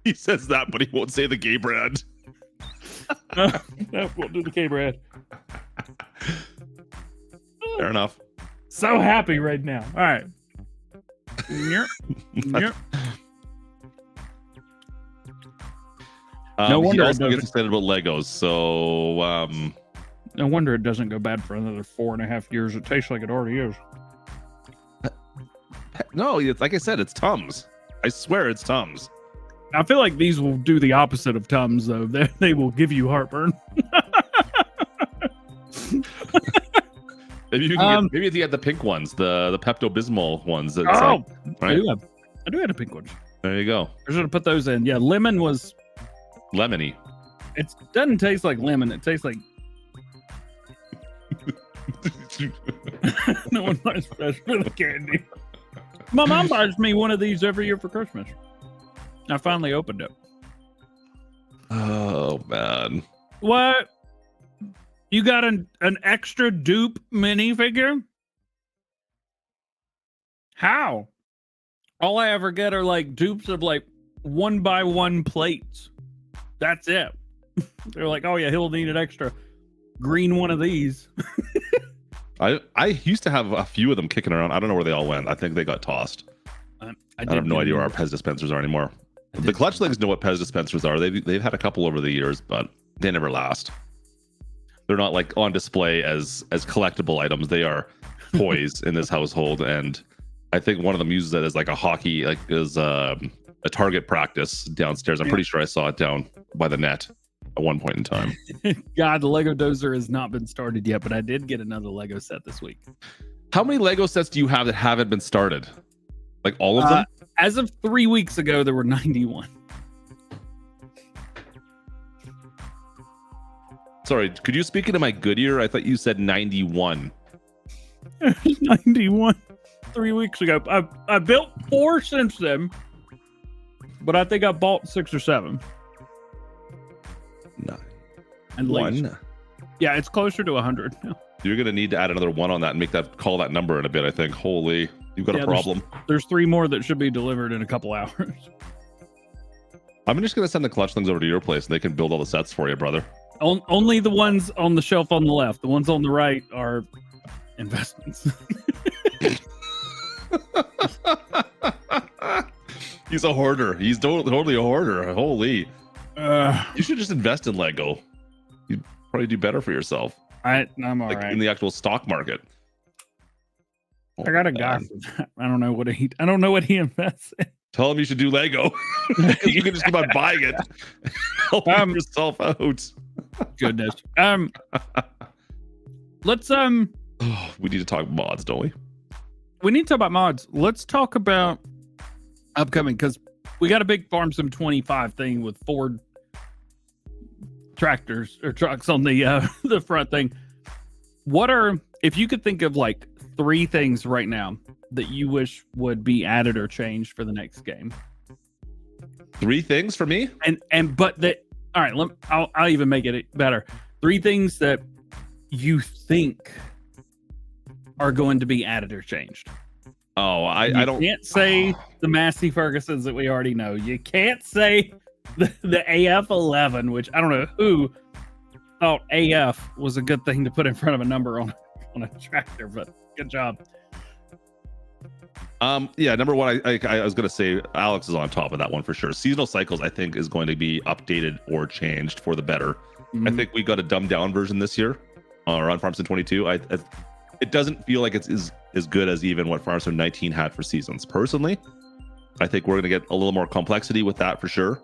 He says that, but he won't say the gay brand. No, won't do the K brand. Fair enough. So happy right now. All right. Yep. Yep. No He wonder it also doesn't- gets excited about Legos. So, No wonder it doesn't go bad for another 4.5 years. It tastes like it already is. no, it's like I said, it's Tums. I swear it's Tums. I feel like these will do the opposite of Tums, though. They will give you heartburn. Maybe you can maybe if you get the pink ones, the Pepto Bismol ones. That's Oh, right. I do have a pink one. There you go. I should have put those in. Yeah, lemon was. Lemony. It doesn't taste like lemon. It tastes like. No one buys fresh for the candy. My mom buys me one of these every year for Christmas. I finally opened it. Oh man. What? You got an extra dupe minifigure? How? All I ever get are like dupes of like 1x1 plates. That's it. They're like, oh yeah, he'll need an extra green one of these. I used to have a few of them kicking around. I don't know where they all went. I think they got tossed. I have no idea where our Pez dispensers are anymore. The clutch legs know what Pez dispensers are. They've had a couple over the years, but they never last. They're not like on display as collectible items. They are toys in this household, and I think one of them uses it as like a hockey, like as a target practice downstairs. I'm pretty sure I saw it down by the net at one point in time. God, the Lego Dozer has not been started yet, but I did get another Lego set this week. How many Lego sets do you have that haven't been started? Like all of them? As of 3 weeks ago, there were 91. Sorry, could you speak into my good ear? I thought you said 91. 91 3 weeks ago. I built 4 since then, but I think I bought 6 or 7. At least. 1. Yeah, it's closer to 100 now. You're gonna need to add another 1 on that and make that call that number in a bit. I think. Holy, you've got a problem. There's 3 more that should be delivered in a couple hours. I'm just gonna send the clutch things over to your place and they can build all the sets for you, brother. Only the ones on the shelf on the left. The ones on the right are investments. He's a hoarder. He's totally a hoarder. Holy. You should just invest in Lego. You'd probably do better for yourself. I'm all like right. in the actual stock market. I got a guy for that. I don't know what he invests in. Tell him you should do Lego. You can just keep on buying it. Help yourself out. Goodness. Let's Oh, we need to talk mods, don't we? We need to talk about mods. Let's talk about upcoming, because we got a big Farm Sim 25 thing with Ford tractors or trucks on the front thing. What are, if you could think of like 3 things right now that you wish would be added or changed for the next game? 3 things for me? All right, I'll even make it better. 3 things that you think are going to be added or changed. Oh, I don't. You can't say the Massey Fergusons that we already know. You can't say the AF11, which I don't know who thought AF was a good thing to put in front of a number on a tractor, but good job. Yeah, number 1, I was gonna say Alex is on top of that one for sure. Seasonal cycles, I think, is going to be updated or changed for the better. I think we got a dumbed down version this year on Farm Sim 22. It doesn't feel like it's as good as even what Farm Sim 19 had for seasons. Personally, I think we're gonna get a little more complexity with that for sure.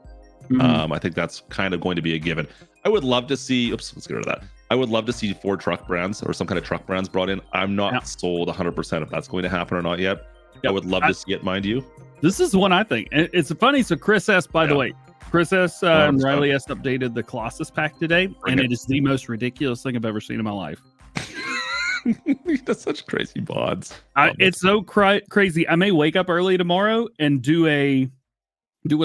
I think that's kind of going to be a given. I would love to see. Oops, let's get rid of that. I would love to see 4 truck brands or some kind of truck brands brought in. I'm not sold 100% if that's going to happen or not yet. I would love to see it, mind you. This is one I think. It's funny. So Chris S, by the way, Chris S and Riley S updated the Colossus pack today, and it is the most ridiculous thing I've ever seen in my life. He does such crazy mods. It's so crazy. I may wake up early tomorrow and do a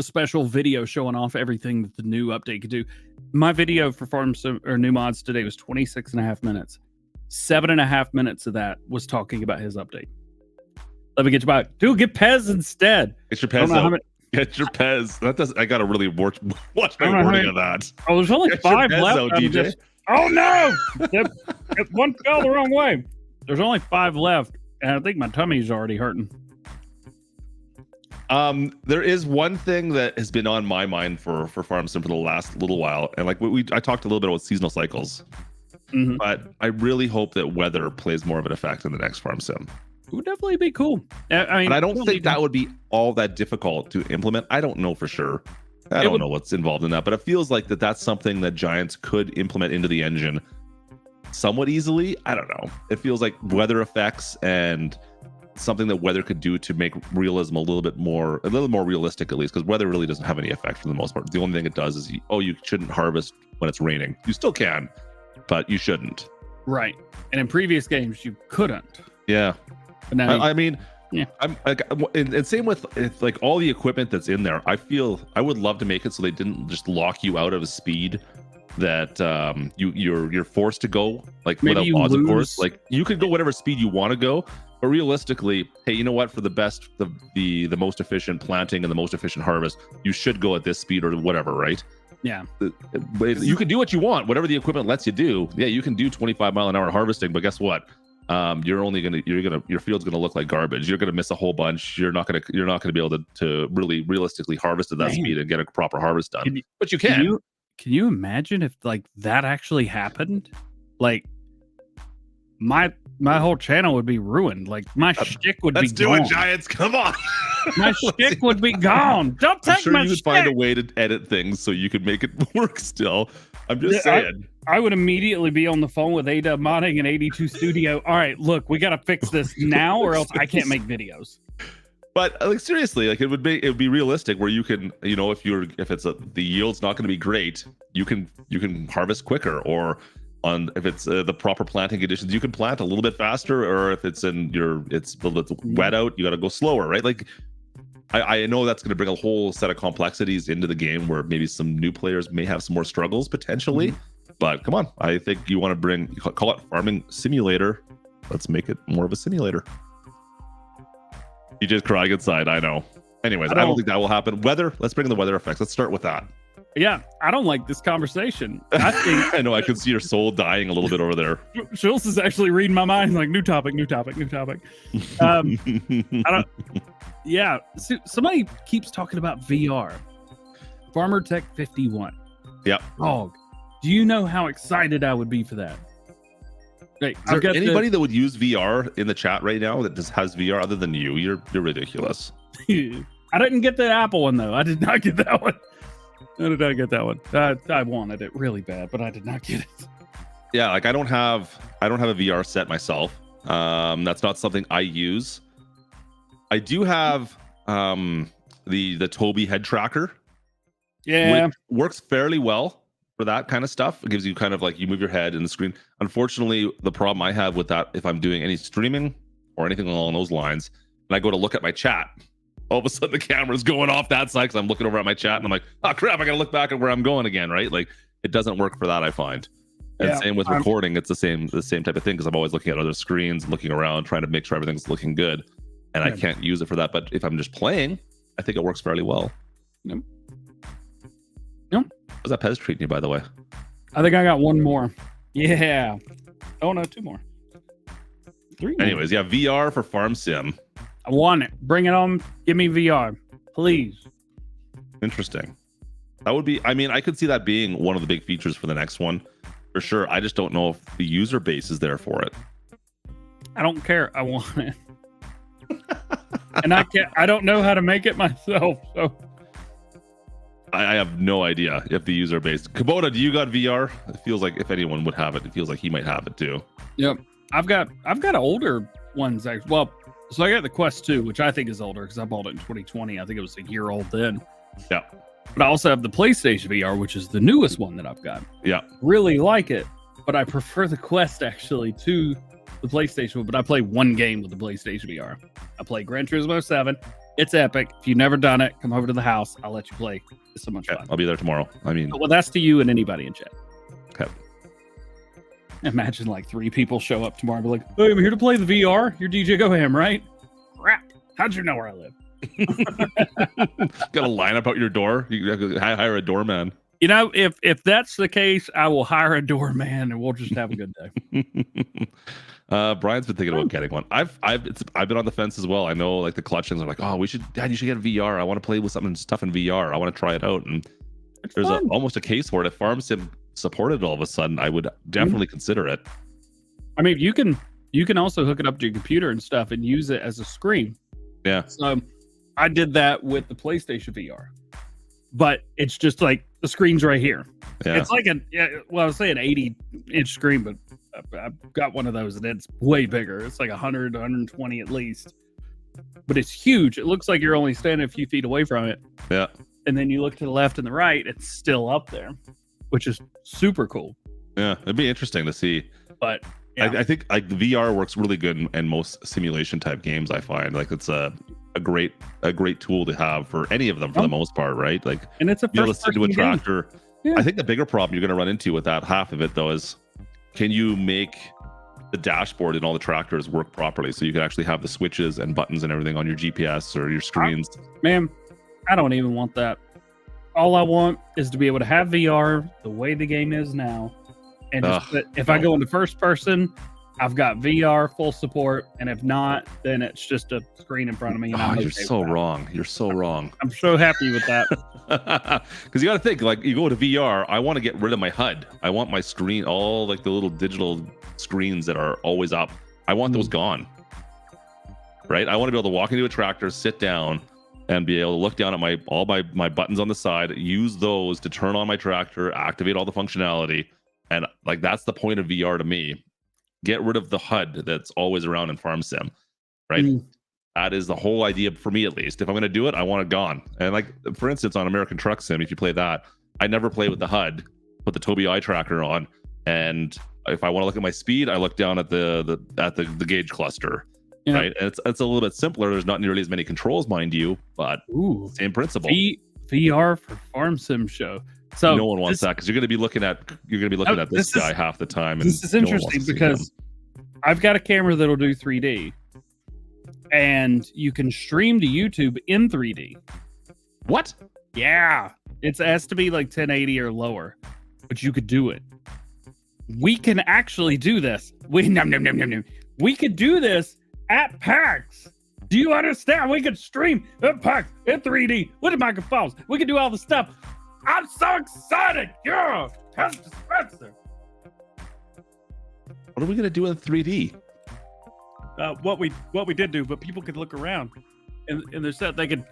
special video showing off everything that the new update could do. My video for new mods today was 26 and a half minutes. 7.5 minutes of that was talking about his update. Let me get you back. Dude, get Pez instead. Get your Pez. Get your Pez. That does. I gotta really watch my wording of that. Oh, there's only Get 5 your Pez left. out, DJ. Oh no! If one fell the wrong way. There's only 5 left, and I think my tummy's already hurting. There is one thing that has been on my mind for Farm Sim for the last little while, and like I talked a little bit about seasonal cycles, but I really hope that weather plays more of an effect in the next Farm Sim. It would definitely be cool. I mean, and I don't think that would be all that difficult to implement. I don't know for sure. I don't know what's involved in that, but it feels like that's something that Giants could implement into the engine somewhat easily. I don't know. It feels like weather effects and something that weather could do to make realism a little more realistic, at least, because weather really doesn't have any effect for the most part. The only thing it does is you shouldn't harvest when it's raining. You still can, but you shouldn't. Right. And in previous games, you couldn't. Yeah. But now I mean, yeah. I'm like, and same with like all the equipment that's in there. I feel I would love to make it so they didn't just lock you out of a speed that you're forced to go, like maybe without mods, of course. Like you could go whatever speed you want to go, but realistically, hey, you know what? For the most efficient planting and the most efficient harvest, you should go at this speed or whatever, right? Yeah. But you can do what you want, whatever the equipment lets you do. Yeah, you can do 25-mile-an-hour harvesting, but guess what? Your field's gonna look like garbage. You're gonna miss a whole bunch. You're not gonna be able to really realistically harvest at that speed and get a proper harvest done. But you can. Can you imagine if like that actually happened? Like my whole channel would be ruined. Like my shtick would be gone. Let's do it, Giants. Come on. My shtick would be gone. Don't take my you would shtick. find a way to edit things so you could make it work still. I'm just saying. I would immediately be on the phone with ADub Modding and 82 Studio. All right, look, we got to fix this now or else I can't make videos. But like seriously, like it would be realistic where you can, if it's the yield's not going to be great, you can harvest quicker, or if it's the proper planting conditions, you can plant a little bit faster, or if it's it's wet out, you got to go slower, right? Like I know that's going to bring a whole set of complexities into the game where maybe some new players may have some more struggles potentially. But come on, I think you want to call it farming simulator. Let's make it more of a simulator. You just crying inside, I know. Anyways, I don't think that will happen. Weather, let's bring in the weather effects. Let's start with that. Yeah, I don't like this conversation. I think I know, I can see your soul dying a little bit over there. Schultz is actually reading my mind, like new topic. I don't. Yeah, so somebody keeps talking about VR. Farmer Tech 51. Yep. Dog, do you know how excited I would be for that? Right. Is there anybody that would use VR in the chat right now that just has VR other than you? You're ridiculous. I didn't get the Apple one though. I did not get that one. I wanted it really bad, but I did not get it. Yeah, like I don't have a VR set myself. That's not something I use. I do have the Toby head tracker. Yeah, which works fairly well for that kind of stuff. It gives you kind of like you move your head in the screen. Unfortunately, the problem I have with that, if I'm doing any streaming or anything along those lines, and I go to look at my chat, all of a sudden the camera's going off that side because I'm looking over at my chat and I'm like, oh crap, I gotta look back at where I'm going again, right? Like it doesn't work for that, I find. And same with recording, it's the same type of thing because I'm always looking at other screens, looking around, trying to make sure everything's looking good. And I can't use it for that. But if I'm just playing, I think it works fairly well. Yep. How's that Pez treating you, by the way? I think I got one more. Yeah. Oh no, 2 more. 3 more. Anyways, yeah, VR for Farm Sim. I want it. Bring it on. Give me VR, please. Interesting. That would be, I mean, I could see that being one of the big features for the next one for sure. I just don't know if the user base is there for it. I don't care. I want it. And I don't know how to make it myself. So I have no idea if the user base. Kubota, do you got VR? It feels like if anyone would have it, it feels like he might have it too. Yep. I've got older ones actually. Well, So I got the Quest 2, which I think is older because I bought it in 2020. I think it was a year old then. Yeah. But I also have the PlayStation VR, which is the newest one that I've got. Yeah. Really like it, but I prefer the Quest actually to the PlayStation. But I play one game with the PlayStation VR. I play Gran Turismo 7. It's epic. If you've never done it, come over to the house. I'll let you play. It's so much fun. I'll be there tomorrow. I mean, well, that's to you and anybody in chat. Okay. Imagine like 3 people show up tomorrow and be like, "Hey, I'm here to play the VR. You're DjGoHam, right?" Crap. How'd you know where I live? Got to line up out your door. You have to hire a doorman. You know, if that's the case, I will hire a doorman and we'll just have a good day. Brian's been thinking about getting one. I've been on the fence as well. I know like the clutchings are like, oh, Dad, you should get VR. I want to play with something stuff in VR. I want to try it out. And there's almost a case for it. If Farm Sim supported all of a sudden, I would definitely consider it. I mean, you can also hook it up to your computer and stuff and use it as a screen. Yeah. So I did that with the PlayStation VR, but it's just like the screen's right here. Yeah. It's like I was saying 80-inch screen, but I've got one of those and it's way bigger. It's like 100, 120 at least, but it's huge. It looks like you're only standing a few feet away from it. Yeah. And then you look to the left and the right, it's still up there, which is super cool. Yeah. It'd be interesting to see. But yeah. I think like the VR works really good in most simulation type games. I find like it's a great tool to have for any of them for the most part, right? Like, and it's a be able to sit to a tractor. Yeah. I think the bigger problem you're going to run into with that half of it though is, can you make the dashboard and all the tractors work properly so you can actually have the switches and buttons and everything on your GPS or your screens? Man, I don't even want that. All I want is to be able to have VR the way the game is now. And just if I go into first person, I've got VR full support. And if not, then it's just a screen in front of me. And you're so wrong. You're so wrong. I'm so happy with that. Because you got to think, like, you go to VR, I want to get rid of my HUD. I want my screen, all like the little digital screens that are always up. I want those gone. Right? I want to be able to walk into a tractor, sit down, and be able to look down at all my buttons on the side, use those to turn on my tractor, activate all the functionality. And like that's the point of VR to me. Get rid of the HUD that's always around in Farm Sim, right? That is the whole idea for me, at least. If I'm going to do it, I want it gone. And like, for instance, on American Truck Sim, if you play that, I never play with the HUD. Put the Tobii eye tracker on, and if I want to look at my speed, I look down at the gauge cluster, right? And it's a little bit simpler. There's not nearly as many controls, mind you, but same principle. VR for Farm Sim show. So no one wants that because you're going to be looking at this guy half the time. And this is interesting because I've got a camera that'll do 3D, and you can stream to YouTube in 3D. What? Yeah, it has to be like 1080 or lower, but you could do it. We can actually do this. We could do this at PAX. Do you understand? We could stream at PAX in 3D with the microphones. We could do all the stuff. I'm so excited! Yeah, Pez dispenser. What are we gonna do in 3D? What we did do, but people could look around, and they said they could,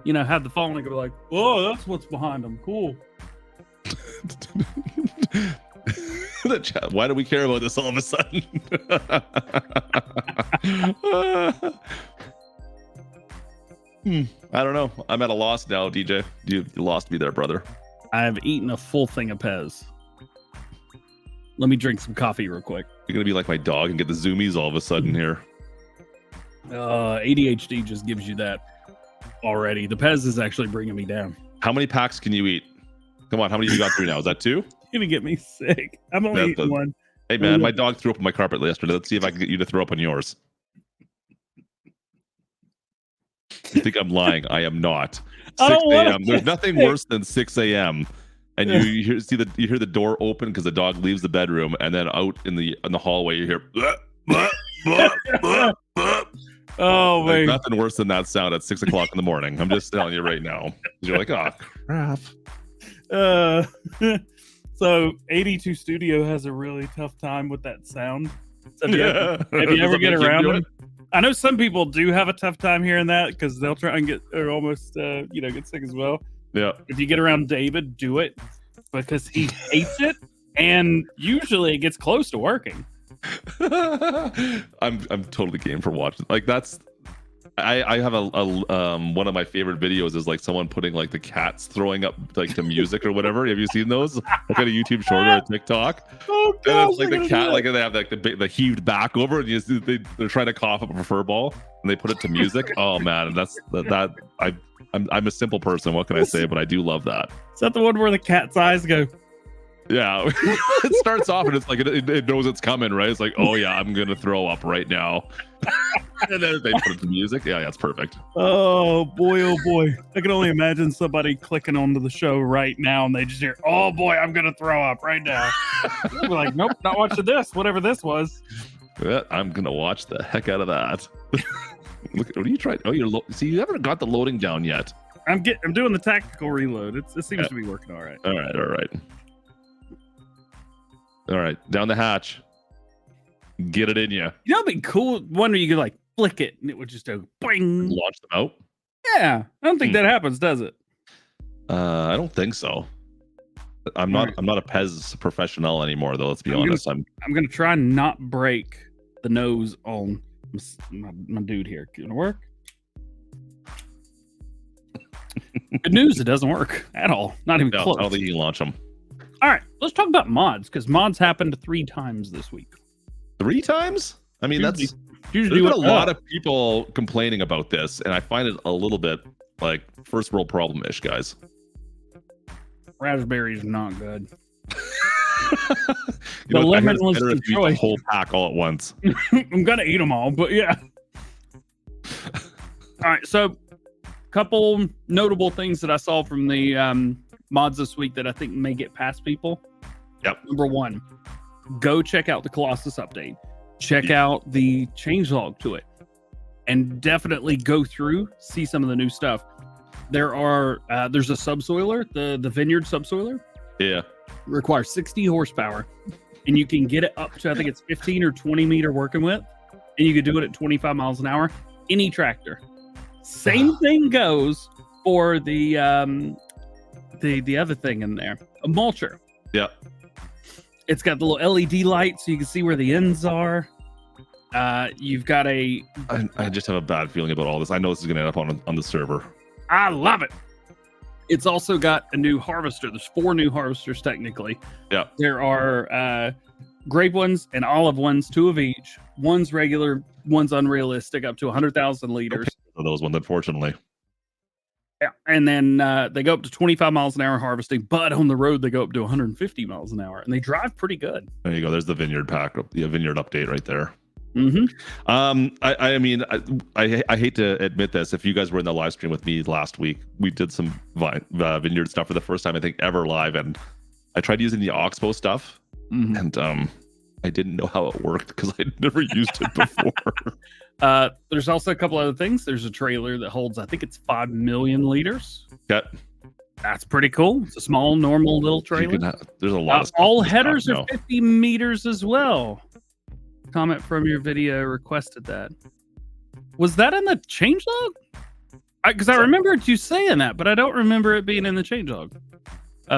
have the phone and go like, "Oh, that's what's behind them. Cool." Why do we care about this all of a sudden? I don't know. I'm at a loss now, DJ. You lost me there, brother. I have eaten a full thing of Pez. Let me drink some coffee real quick. You're gonna be like my dog and get the zoomies all of a sudden here. ADHD just gives you that already. The Pez is actually bringing me down. How many packs can you eat? Come on, how many you got through now? Is that 2? You're gonna get me sick. I'm only eating one. Hey man, my dog threw up on my carpet yesterday. Let's see if I can get you to throw up on yours. You think I'm lying? I am not. 6 a.m. There's nothing worse than 6 a.m. and you hear the door open because the dog leaves the bedroom, and then out in the hallway you hear. Oh man! Nothing worse than that sound at 6 o'clock in the morning. I'm just telling you right now. You're like, oh crap. So 82 Studio has a really tough time with that sound. So if you ever get around them, I know some people do have a tough time hearing that because they'll try and get sick as well. Yeah. If you get around David, do it because he hates it, and usually it gets close to working. I'm totally game for watching. Like that's I have a one of my favorite videos is like someone putting like the cats throwing up like the music or whatever. Have you seen those? Like on a YouTube short or a TikTok? Oh And gosh, it's like the cat, like they have like the heaved back over, and they're trying to cough up a fur ball, and they put it to music. Oh man, I'm a simple person. What can I say? But I do love that. Is that the one where the cat's eyes go? Yeah, it starts off and it's like it knows it's coming, right? It's like, oh yeah, I'm gonna throw up right now. And then they put it to music. Yeah, it's perfect. Oh boy, oh boy. I can only imagine somebody clicking onto the show right now and they just hear, oh boy, I'm gonna throw up right now. They're like, nope, not watching this, whatever this was. Yeah, I'm gonna watch the heck out of that. Look, what are you trying? Oh, see, you haven't got the loading down yet. I'm doing the tactical reload. It seems to be working all right. All right, down the hatch. Get it in you. You know, it'd be cool one where you could like flick it and it would just go boing. Launch them out. Yeah, I don't think that happens, does it? I don't think so. I'm not a Pez professional anymore, though. Let's be honest. I'm gonna try and not break the nose on my dude here. Gonna work. Good news, it doesn't work at all. Not even close. I don't think you can launch them. All right, let's talk about mods because mods happened 3 times this week. 3 times? I mean, there's usually been a lot of people complaining about this, and I find it a little bit like first world problem-ish, guys. Raspberries not good. The lemon was the choice. The whole pack all at once. I'm gonna eat them all, but yeah. All right, so couple notable things that I saw from the mods this week that I think may get past people. Yep. Number 1, go check out the Colossus update. Check out the changelog to it, and definitely go through, see some of the new stuff. There's a subsoiler, the Vineyard subsoiler. Yeah. Requires 60 horsepower, and you can get it up to, I think it's 15 or 20 meter working width, and you can do it at 25 miles an hour. Any tractor. Same thing goes for the other thing in there, a mulcher. Yeah. It's got the little LED light so you can see where the ends are. You've got I just have a bad feeling about all this. I know this is going to end up on the server. I love it. It's also got a new harvester. There's 4 new harvesters technically. Yeah. There are grape ones and olive ones, 2 of each. One's regular, one's unrealistic, up to 100,000 liters. For those ones, unfortunately. Yeah, and then they go up to 25 miles an hour harvesting, but on the road they go up to 150 miles an hour, and they drive pretty good. There you go. There's the Vineyard pack, the Vineyard update right there. Mm-hmm. I mean, I hate to admit this. If you guys were in the live stream with me last week, we did some Vineyard stuff for the first time, I think, ever live, and I tried using the Oxbow stuff, and I didn't know how it worked because I'd never used it before. There's also a couple other things. There's a trailer that holds, I think it's 5 million liters. Yeah. That's pretty cool. It's a small, normal little trailer. There's a lot of all headers are 50 meters as well. Comment from your video requested that. Was that in the changelog? Because I remembered you saying that, but I don't remember it being in the changelog.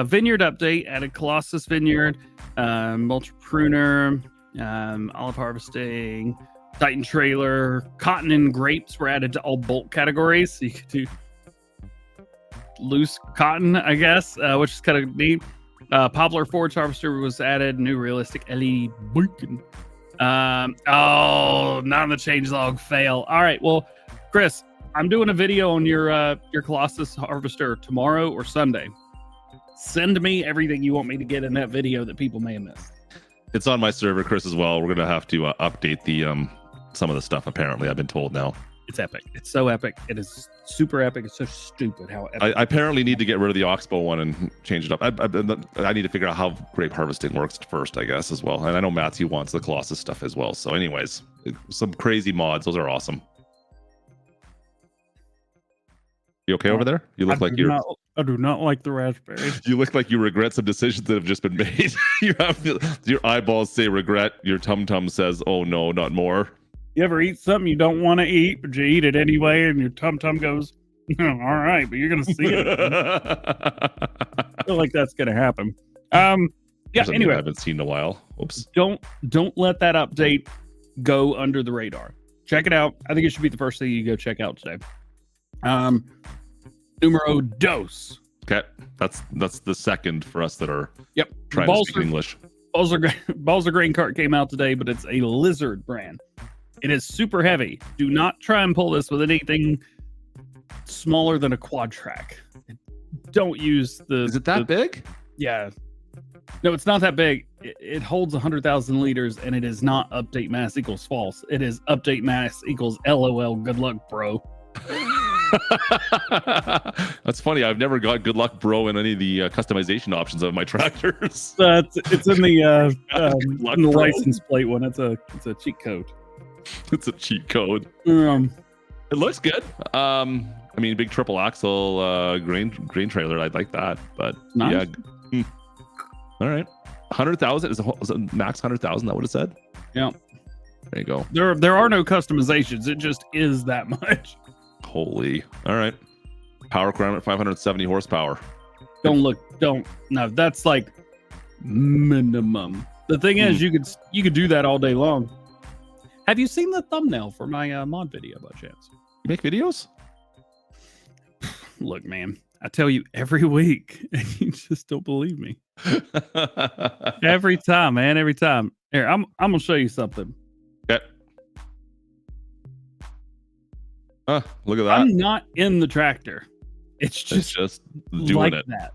Vineyard update, added Colossus Vineyard, mulch pruner, olive harvesting, Titan trailer, cotton and grapes were added to all bulk categories. So you could do loose cotton, I guess, which is kind of neat. Poplar forage harvester was added, new realistic LED beacon. Not in the changelog, fail. All right, well, Chris, I'm doing a video on your Colossus harvester tomorrow or Sunday. Send me everything you want me to get in that video that people may have missed. It's on my server, Chris, as well. We're gonna have to update the some of the stuff. Apparently, I've been told now. It's epic. It's so epic. It is super epic. It's so stupid how epic. I apparently need to get rid of the Oxbow one and change it up. I need to figure out how grape harvesting works first, I guess, as well. And I know Matthew wants the Colossus stuff as well. So anyways, some crazy mods. Those are awesome. You okay over there? You look like you're... I do not like the raspberries. You look like you regret some decisions that have just been made. You have your eyeballs say regret. Your tum-tum says, oh no, not more. You ever eat something you don't want to eat, but you eat it anyway, and your tum-tum goes, all right, but you're going to see it. I feel like that's going to happen. Yeah. There's a name Anyway, I haven't seen in a while. Oops. don't let that update go under the radar. Check it out. I think it should be the first thing you go check out today. Numero dos. Okay, that's the second for us that are trying Balls to speak English. Balls of Grain cart came out today, but it's a Lizard brand. It is super heavy. Do not try and pull this with anything smaller than a quad track. Don't use the. Is it that big? Yeah. No, it's not that big. It holds 100,000 liters, and it is not update mass equals false. It is update mass equals LOL. Good luck, bro. That's funny. I've never got good luck, bro, in any of the customization options of my tractors. It's in the luck, in the bro. license plate one. It's a cheat code. It's a cheat code. Um, It looks good. I mean, big triple axle grain trailer. I'd like that, but Nice. yeah. All right, 100,000 is it max 100,000? That would have said. Yeah. There you go. there are no customizations. It just is that much. Holy. All right. Power requirement 570 horsepower. Don't. No, that's like minimum. The thing is, you could do that all day long. Have you seen the thumbnail for my mod video by chance? You make videos? Look, man, I tell you every week, and you just don't believe me. Every time, man. Every time. Here, I'm gonna show you something. Okay. Look at that. I'm not in the tractor. It's just doing like it. that.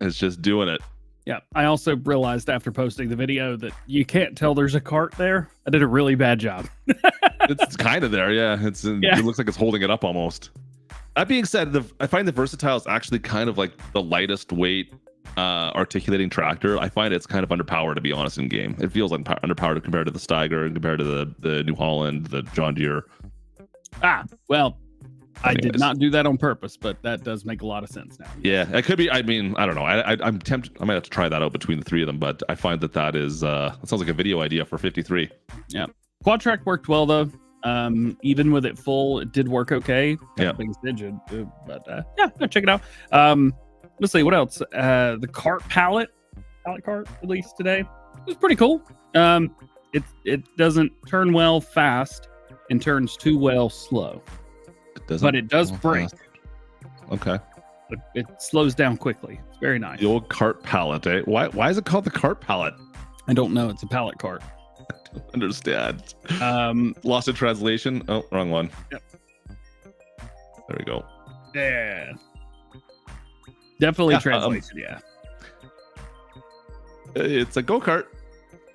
It's just doing it. Yeah. I also realized after posting the video that you can't tell there's a cart there. I did a really bad job. It's kind of there, yeah. It looks like it's holding it up almost. That being said, I find the Versatile is actually kind of like the lightest weight articulating tractor. I find it's kind of underpowered, to be honest, in game. It feels underpowered compared to the Steiger and compared to the New Holland, the John Deere. Well, I did not do that on purpose, but that does make a lot of sense now. Yeah, it could be. I mean, I don't know. I'm tempted. I might have to try that out between the three of them, but I find that is that sounds like a video idea for 53. Yeah, quad track worked well though. Even with it full, it did work okay. Yeah, biggest engine, but yeah, go check it out. Let's see what else. The cart pallet cart released today. It was pretty cool. It doesn't turn well fast and turns too well slow. But it does brake. Okay. But it slows down quickly. It's very nice. The old cart pallet, eh? Why is it called the cart pallet? I don't know. It's a pallet cart. I don't understand. Lost in translation. Oh, wrong one. Yep. There we go. Yeah. Definitely translation, yeah. It's a go-kart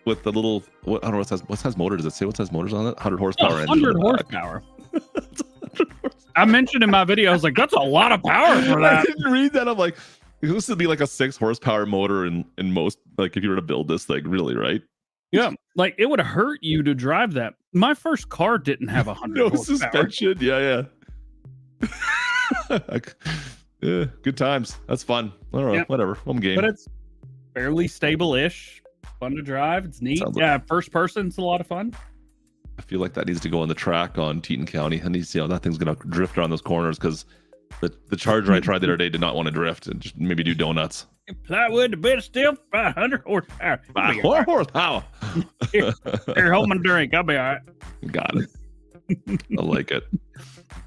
with the little, I don't know what size motor does it say? What size motor's on it? 100 horsepower engine. 100 horsepower. I mentioned in my video, I was like, that's a lot of power for that. I didn't read that. I'm like, this would be like a 6 horsepower motor in most, like if you were to build this thing, really, right? Yeah, like it would hurt you to drive that. My first car didn't have 100 no horsepower. suspension. Yeah. Yeah, good times. That's fun. All right, whatever. Home game. But it's fairly stable-ish. Fun to drive. It's neat. First person, it's a lot of fun. I feel like that needs to go on the track on Teton County. I need to see how that thing's going to drift around those corners because the Charger I tried the other day did not want to drift and just maybe do donuts. Plywood, the bed still 500 horsepower. 500 horsepower. Here, hold my drink. I'll be all right. Got it. I like it.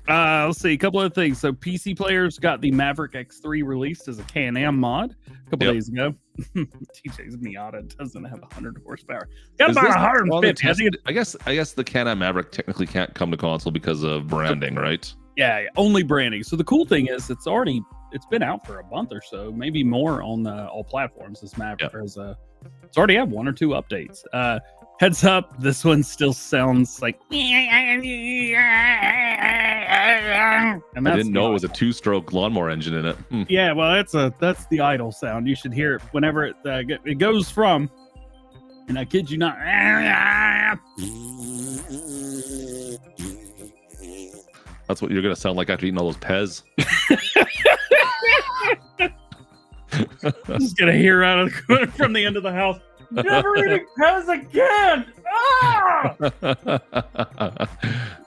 Let's see a couple of things. So PC players got the Maverick X3 released as a Can-Am mod a couple days ago. TJ's Miata doesn't have 100 horsepower. Got about 150. I guess the Can-Am Maverick technically can't come to console because of branding, right? Yeah, only branding. So the cool thing is it's been out for a month or so, maybe more on all platforms. This Maverick it's already had 1 or 2 updates. Heads up, this one still sounds like and I didn't know it was a 2-stroke lawnmower engine in it. Yeah, well, that's the idle sound. You should hear it whenever it goes from, and I kid you not. That's what you're gonna sound like after eating all those Pez. I'm just gonna hear out of the corner from the end of the house. Never eating Pez again! Ah!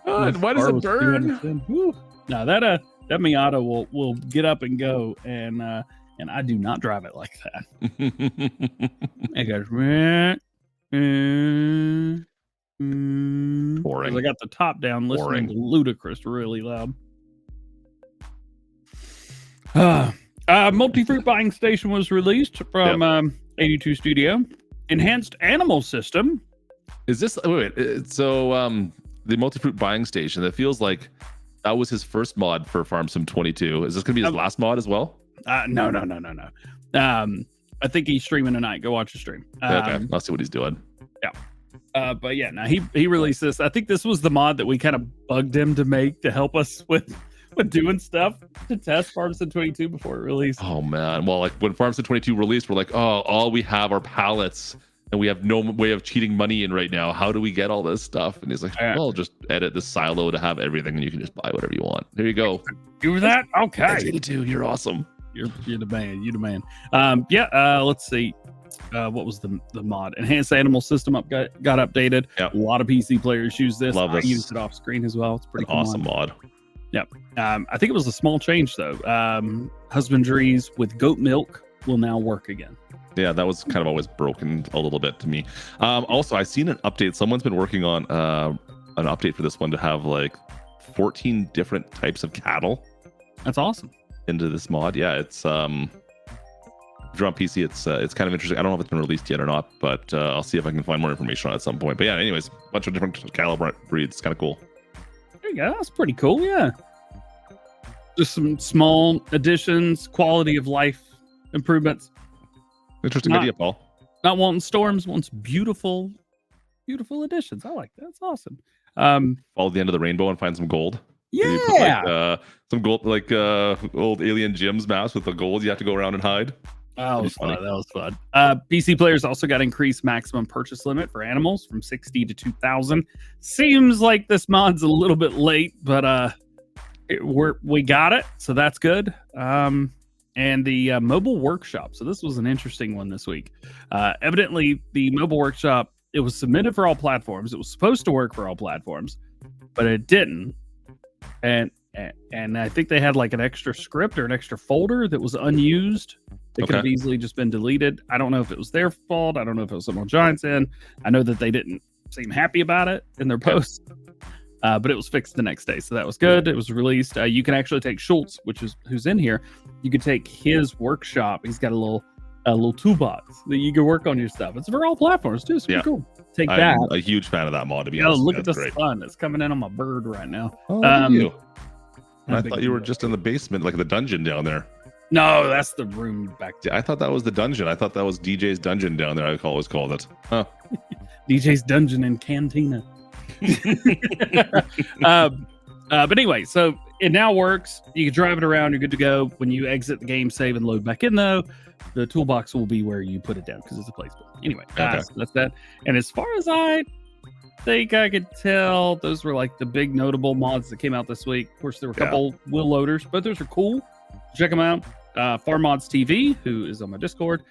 Why does it burn? No, that Miata will get up and go, and and I do not drive it like that. It goes. Meh, meh, meh. Boring. 'Cause I got the top down, listening to Ludacris really loud. Multi-fruit buying station was released from 82 Studio. Enhanced animal system. Is this so the multi-fruit buying station? That feels like that was his first mod for Farm Sim 22. Is this gonna be his last mod as well? No. I think he's streaming tonight. Go watch the stream. Okay, I'll see what he's doing. But yeah, no, he released this. I think this was the mod that we kind of bugged him to make to help us with doing stuff to test Farm Sim 22 before it released. Oh man, well, like when Farm Sim 22 released, we're like, oh, all we have are pallets, and we have no way of cheating money in right now. How do we get all this stuff? And he's like, well, just edit the silo to have everything, and you can just buy whatever you want. Here you go. Do that? Okay. 82, you're awesome. You're the man. You the man. Let's see. What was the mod? Enhanced animal system got updated. Yep. A lot of PC players use this. Love this. I used it off screen as well. It's pretty cool Awesome mod. Yep. I think it was a small change though. Husbandries with goat milk will now work again. Yeah, that was kind of always broken a little bit to me. Also, I've seen an update. Someone's been working on an update for this one to have like 14 different types of cattle. That's awesome. Into this mod. Yeah, it's if you're on PC, it's kind of interesting. I don't know if it's been released yet or not, but I'll see if I can find more information on it at some point. But yeah, anyways, a bunch of different cattle breeds. It's kind of cool. There you go. That's pretty cool. Yeah. Just some small additions, quality of life improvements. Interesting idea, Paul. Not wanting storms, wants beautiful additions. I like that. That's awesome. Follow the end of the rainbow and find some gold. Yeah. Maybe put, like, some gold, like old Alien Jim's mask with the gold you have to go around and hide. That was fun. That was fun. PC players also got increased maximum purchase limit for animals from 60 to 2,000. Seems like this mod's a little bit late, but we got it, so that's good. And the mobile workshop. So this was an interesting one this week. Evidently, the mobile workshop, it was submitted for all platforms. It was supposed to work for all platforms, but it didn't. And I think they had like an extra script or an extra folder that was unused. It could have easily just been deleted. I don't know if it was their fault. I don't know if it was someone Giants in. I know that they didn't seem happy about it in their posts, but it was fixed the next day. So that was good. It was released. You can actually take Schultz, who's in here. You could take his workshop. He's got a little toolbox that you can work on your stuff. It's for all platforms too. It's pretty cool. Take that. I'm a huge fan of that mod, to be honest. Look at this fun. It's coming in on my bird right now. Oh, you. I thought you were just in the basement, like the dungeon down there. No, that's the room back there. I thought that was the dungeon. I thought that was DJ's dungeon down there. I always called it. Huh. DJ's dungeon and cantina. But anyway, so it now works. You can drive it around. You're good to go. When you exit the game, save and load back in, though, the toolbox will be where you put it down because it's a place. Anyway, so that's that. And as far as I think I could tell, those were like the big notable mods that came out this week. Of course, there were a couple wheel loaders, but those are cool. Check them out. Farm Mods TV, who is on my Discord,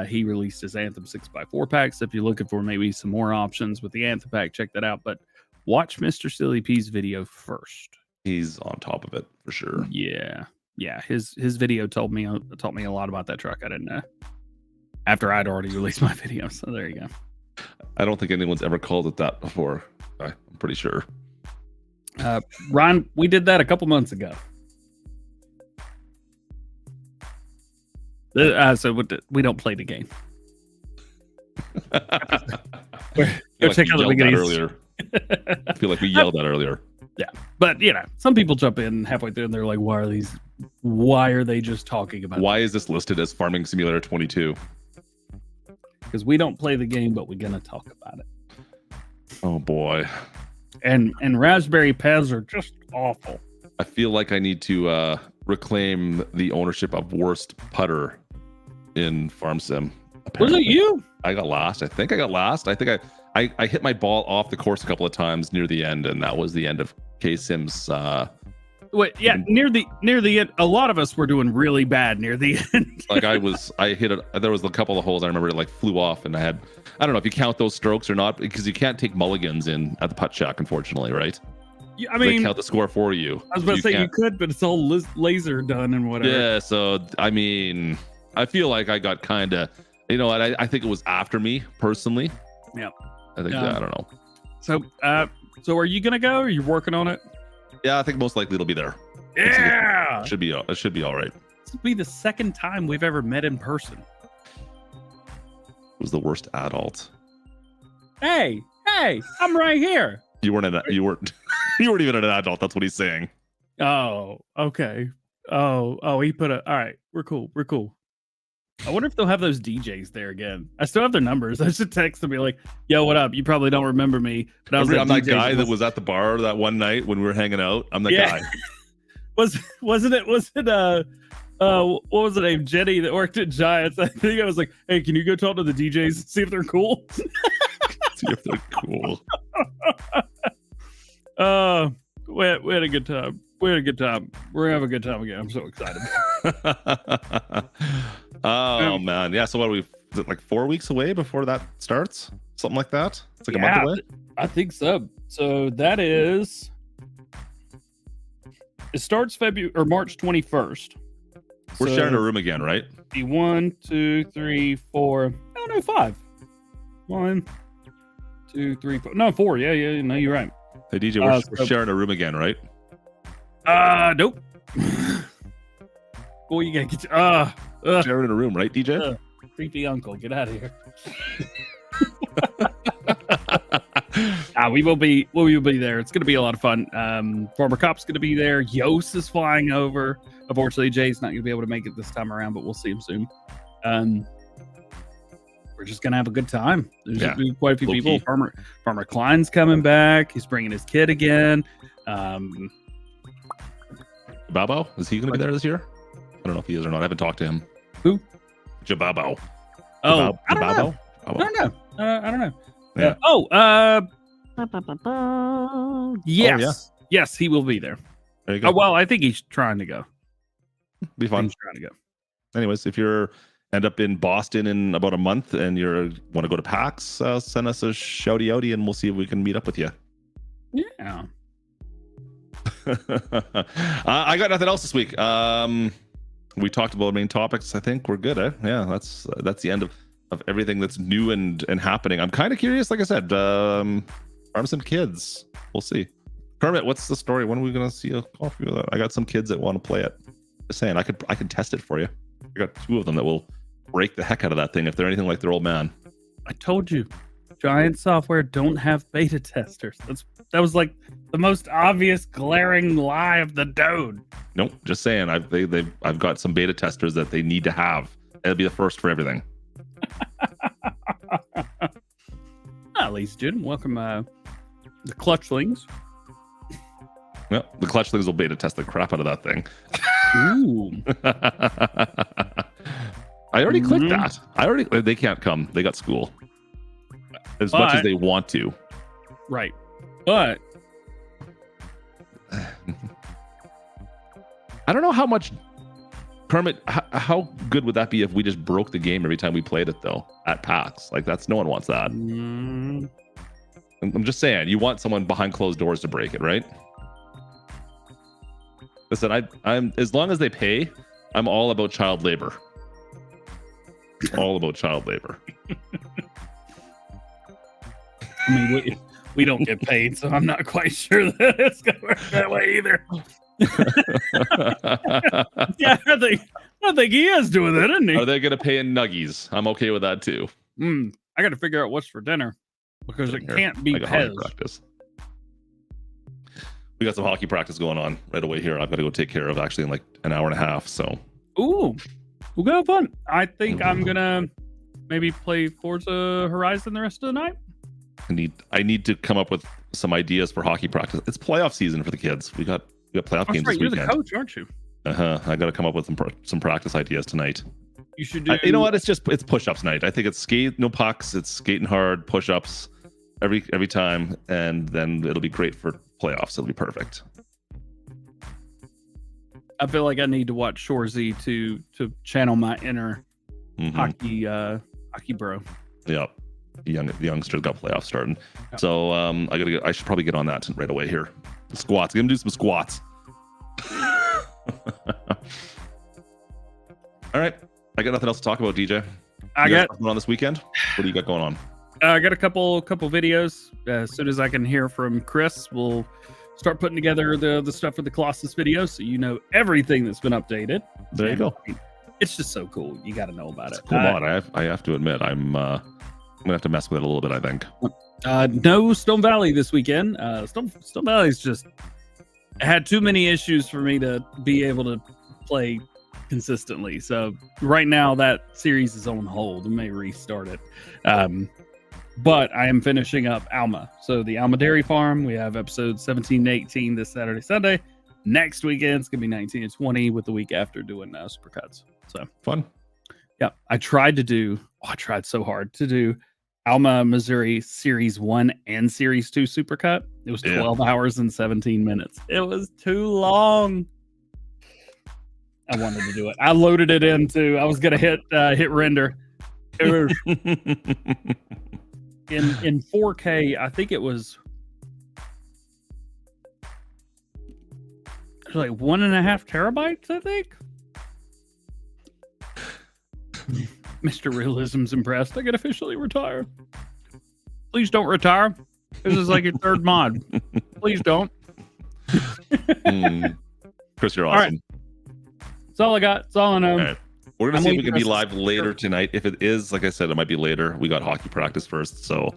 he released his Anthem 6x4 pack. So if you're looking for maybe some more options with the Anthem pack, check that out. But watch Mr. Silly P's video first. He's on top of it for sure. Yeah. His video taught me a lot about that truck. I didn't know after I'd already released my video. So there you go. I don't think anyone's ever called it that before. I'm pretty sure. Ryan, we did that a couple months ago. So we don't play the game. Go check out the beginning earlier. I feel like we yelled that earlier. Yeah, but some people jump in halfway through and they're like, why are they just talking about why is this listed as Farming Simulator 22? Because we don't play the game, but we're gonna talk about it. Oh boy. And Raspberry Pez are just awful. I feel like I need to reclaim the ownership of worst putter in Farm Sim. Apparently. Was it you? I got last. I think I got last. I think I hit my ball off the course a couple of times near the end, and that was the end of K-Sim's. Near the end. A lot of us were doing really bad near the end. Like I hit it. There was a couple of holes I remember it like flew off, and I don't know if you count those strokes or not, because you can't take mulligans in at the putt shack, unfortunately, right? Yeah, I mean, they count the score for you. I was about to say you could, but it's all laser done and whatever. Yeah, so I mean, I feel like I got kind of, you know, I think it was after me personally. Yeah. I think I don't know. So are you gonna go? Or are you working on it? Yeah, I think most likely it'll be there. Yeah. It should be all right. This will be the second time we've ever met in person. Was the worst adult. Hey, I'm right here. You weren't you weren't even an adult. That's what he's saying. Oh, okay. Oh, he put all right. We're cool. I wonder if they'll have those DJs there again. I still have their numbers. I should text them, be like, "Yo, what up? You probably don't remember me, but I'm that guy that was at the bar that one night when we were hanging out. I'm that guy. Wasn't it? What was the name? Jenny that worked at Giants. I think I was like, "Hey, can you go talk to the DJs and see if they're cool?" See if they're cool. We had a good time. We're gonna have a good time again. I'm so excited. Oh man, yeah. So what are we? Is it like 4 weeks away before that starts? Something like that. It's like a month away. I think so. So that is. It starts February or March 21st. We're sharing a room again, right? Be 1, 2, 3, 4. Oh no, 5. 1, 2, 3, 4. No, 4. Yeah. No, you're right. Hey DJ, we're sharing a room again, right? Nope. Boy, you gotta get Sharing a room, right, DJ? Creepy uncle, get out of here. We will be there. It's gonna be a lot of fun. Former Cop's gonna be there. Yos is flying over. Unfortunately, Jay's not gonna be able to make it this time around, but we'll see him soon. We're just gonna have a good time. There's gonna be quite a few people. Farmer Klein's coming back. He's bringing his kid again. Jababo, is he gonna be there this year? I don't know if he is or not. I haven't talked to him. Who? Jababo. Oh, I don't know. I don't know. Yes. Oh, yeah. Yes, he will be there. There you go. Oh, well, I think he's trying to go. Be fun. He's trying to go. Anyways, if you're end up in Boston in about a month and you want to go to PAX, send us a shouty outy and we'll see if we can meet up with you. Yeah. I got nothing else this week. We talked about main topics. I think we're good. Yeah, that's the end of everything that's new and happening. I'm kind of curious. Like I said, farm some kids. We'll see. Kermit, what's the story? When are we gonna see a coffee with that? I got some kids that want to play it. Just saying, I could test it for you. I got 2 of them that will break the heck out of that thing if they're anything like their old man. I told you, Giant Software don't have beta testers. That was like the most obvious glaring lie of the dude. Nope, just saying. I've got some beta testers that they need to have. It'll be the first for everything. Ladies and gentlemen, welcome the Clutchlings. Yeah, the Clutchlings will beta test the crap out of that thing. Ooh. I already clicked that. They can't come. They got school. As much as they want to. Right. But I don't know how much, Kermit, how good would that be if we just broke the game every time we played it though at PAX? Like no one wants that. I'm just saying, you want someone behind closed doors to break it, right? Listen, I'm as long as they pay, I'm all about child labor. All about child labor. I mean, we don't get paid, so I'm not quite sure that it's gonna work that way either. Yeah, I think he is doing that, isn't he? Are they gonna pay in nuggies? I'm okay with that too. I got to figure out what's for dinner because it can't be Pez. Practice. We got some hockey practice going on right away here. I've got to go take care of actually in like an hour and a half. So, ooh, we'll go have fun. I think I'm gonna maybe play Forza Horizon the rest of the night. I need to come up with some ideas for hockey practice. It's playoff season for the kids. We got playoff games this weekend. You're the coach, aren't you? I got to come up with some practice ideas tonight. You should do. You know what? It's push-ups night. I think it's no pucks. It's skating hard, push-ups every time, and then it'll be great for playoffs. It'll be perfect. I feel like I need to watch Shorzy to channel my inner hockey bro. Yeah. The youngsters got playoffs starting. Yeah. So I should probably get on that right away here. The squats. Get him to do some squats. All right. I got nothing else to talk about, DJ. I You got got something on this weekend. What do you got going on? I got a couple videos. As soon as I can hear from Chris, we'll start putting together the stuff for the Colossus video, so you know everything that's been updated. There you go. It's just so cool. You got to know about it. Come on, I have to admit, I'm gonna have to mess with it a little bit, I think. No Stone Valley this weekend. Stone Valley's just had too many issues for me to be able to play consistently. So right now that series is on hold. We may restart it. But I am finishing up Alma. So the Alma Dairy Farm, we have episodes 17 and 18 this Saturday, Sunday. Next weekend, it's going to be 19 and 20 with the week after doing Supercuts. So Fun. yeah, I tried so hard to do Alma, Missouri Series 1 and Series 2 Supercut. It was 12 hours and 17 minutes. It was too long. I wanted to do it. I loaded it into, I was going to hit render. It was, in 4K, I think it was like 1.5 terabytes, I think. Mr. Realism's impressed. I can officially retire. Please don't retire. This is like your third mod. Please don't. Chris, you're All right. awesome. That's all I got. That's all I know. All right. We're gonna I'm see if we waiting can be for us live to- later tonight. If it is, like I said, it might be later. We got hockey practice first, so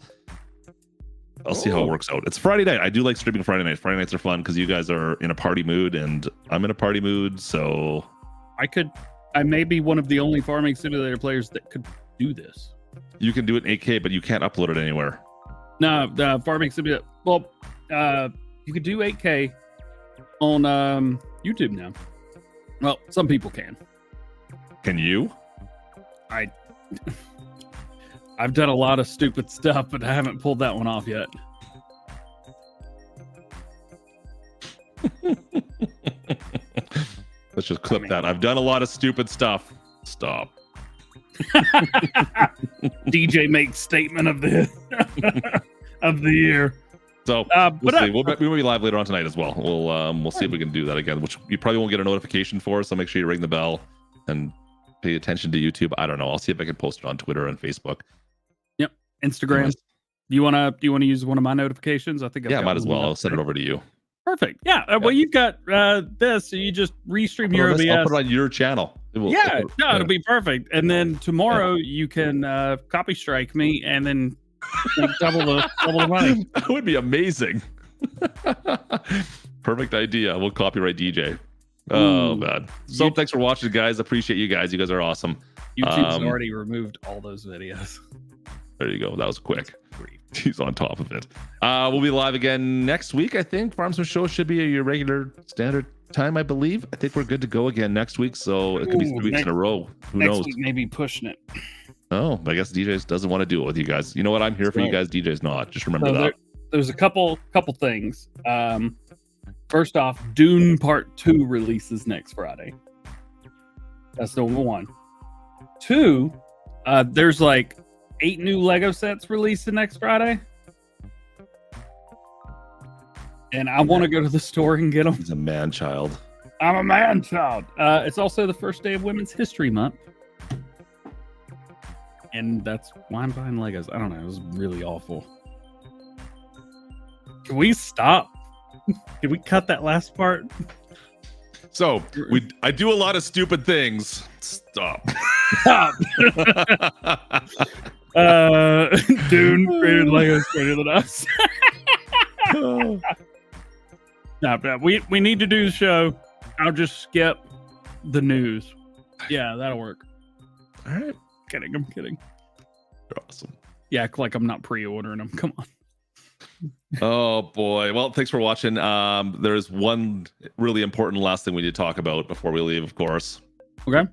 I'll see how it works out. It's Friday night. I do like streaming Friday nights. Friday nights are fun because you guys are in a party mood and I'm in a party mood. So I may be one of the only farming simulator players that could do this. you can do it in 8K, but you can't upload it anywhere. No, the farming simulator. Well, you could do 8K on YouTube now. Well, some people can. Can you? I've done a lot of stupid stuff, but I haven't pulled that one off yet. Let's just clip that. I've done a lot of stupid stuff. Stop. DJ makes statement of the of the year. So But we'll see. We will be live later on tonight as well. We'll see if we can do that again, which you probably won't get a notification for. So make sure you ring the bell and pay attention to YouTube. I don't know. I'll see if I can post it on Twitter and Facebook. Yep, Instagram. Anyways. Do you want to use one of my notifications? I think I've Yeah, got might as one well. up I'll send it there. over to you. Perfect. Yeah. Well, you've got this. So you just restream your OBS. I'll put it on your channel. Yeah, no, it'll be perfect. And then tomorrow you can copy strike me and then double the money. That would be amazing. Perfect idea. We'll copyright DJ. Oh man. So thanks for watching, guys. Appreciate you guys. You guys are awesome. YouTube's already removed all those videos. There you go. That was quick. He's on top of it. We'll be live again next week, I think. Farm Sim Show should be your regular standard time, I believe. I think we're good to go again next week, so it could be 3 weeks in a row. Who Next knows? week, maybe pushing it. Oh, I guess DJs doesn't want to do it with you guys. You know what? I'm here for you guys. DJs not. Just remember that. There's a couple things. First off, Dune Part 2 releases next Friday. That's the one. 2, there's like 8 new Lego sets releasing next Friday. And I want to go to the store and get them. He's a man child. I'm a man child. It's also the first day of Women's History Month. And that's why I'm buying Legos. I don't know. It was really awful. Can we stop? Can we cut that last part? So I do a lot of stupid things. Stop. Stop. Dune created Legos greater than us. No, we need to do the show. I'll just skip the news. Yeah, that'll work. All right. I'm kidding. You're awesome. Yeah, act like I'm not pre-ordering them. Come on. Oh boy. Well, thanks for watching. There's one really important last thing we need to talk about before we leave, of course. Okay.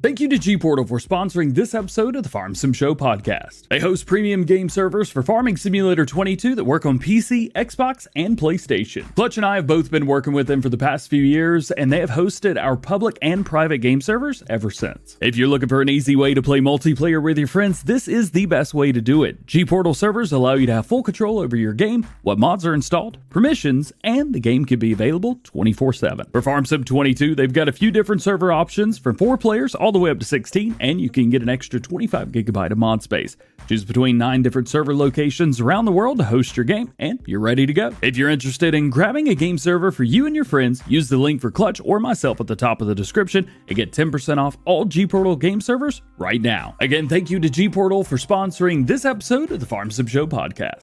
Thank you to G-Portal for sponsoring this episode of the Farm Sim Show podcast. They host premium game servers for Farming Simulator 22 that work on PC, Xbox, and PlayStation. Clutch and I have both been working with them for the past few years, and they have hosted our public and private game servers ever since. If you're looking for an easy way to play multiplayer with your friends, this is the best way to do it. G-Portal servers allow you to have full control over your game, what mods are installed, permissions, and the game can be available 24/7. For Farm Sim 22, they've got a few different server options from 4 players all all the way up to 16, and you can get an extra 25 gigabyte of mod space. Choose between 9 different server locations around the world to host your game, and you're ready to go. If you're interested in grabbing a game server for you and your friends, use the link for Clutch or myself at the top of the description and get 10% off all G-Portal game servers right now. Again, thank you to G-Portal for sponsoring this episode of the Farm Sim Show podcast.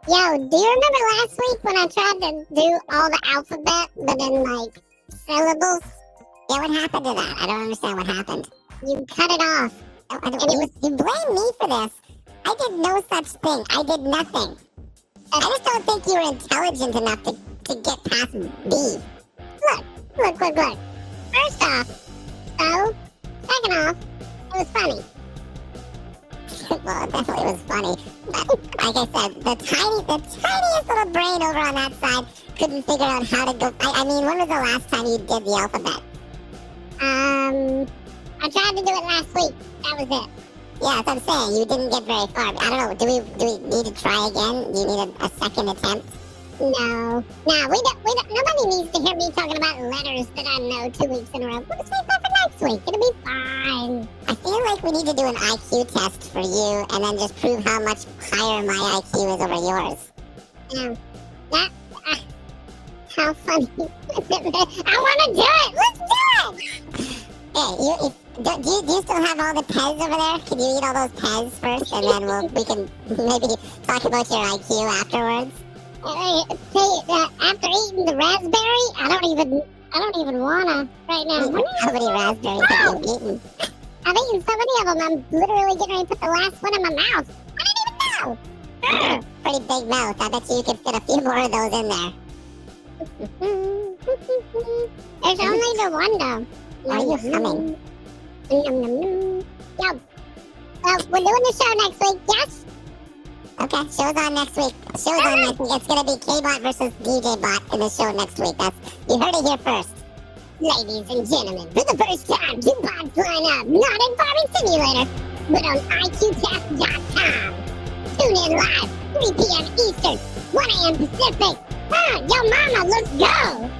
Yo, do you remember last week when I tried to do all the alphabet, but in like syllables? Yeah, what happened to that? I don't understand what happened. You cut it off. And you blame me for this. I did no such thing. I did nothing. I just don't think you were intelligent enough to get past B. Look. First off, so, second off, it was funny. Well, it definitely was funny. But, like I said, the tiniest little brain over on that side couldn't figure out how to go. I mean, when was the last time you did the alphabet? I tried to do it last week. That was it. Yeah, that's what I'm saying. You didn't get very far. I don't know. Do we need to try again? Do you need a second attempt? No, we don't. Nobody needs to hear me talking about letters that I know 2 weeks in a row. We'll just wait for next week. It'll be fine. I feel like we need to do an IQ test for you and then just prove how much higher my IQ is over yours. How funny. I want to do it. Let's do it. Hey, do you still have all the Pez over there? Can you eat all those Pez first, and then we can maybe talk about your IQ afterwards? After eating the raspberry, I don't even wanna right now. How many raspberries have you eaten? I've eaten so many of them. I'm literally getting ready to put the last one in my mouth. I didn't even know. Pretty big mouth. I bet you could fit a few more of those in there. There's only the one though. Why are you humming? Yo. Well, we're doing the show next week, yes? Okay, show's on next week. It's gonna be K-Bot versus DjBot in the show next week. You heard it here first. Ladies and gentlemen, for the first time, 2 bots line up, not in Farming Simulator, but on IQTest.com. Tune in live, 3 p.m. Eastern, 1 a.m. Pacific. Yo mama, let's go!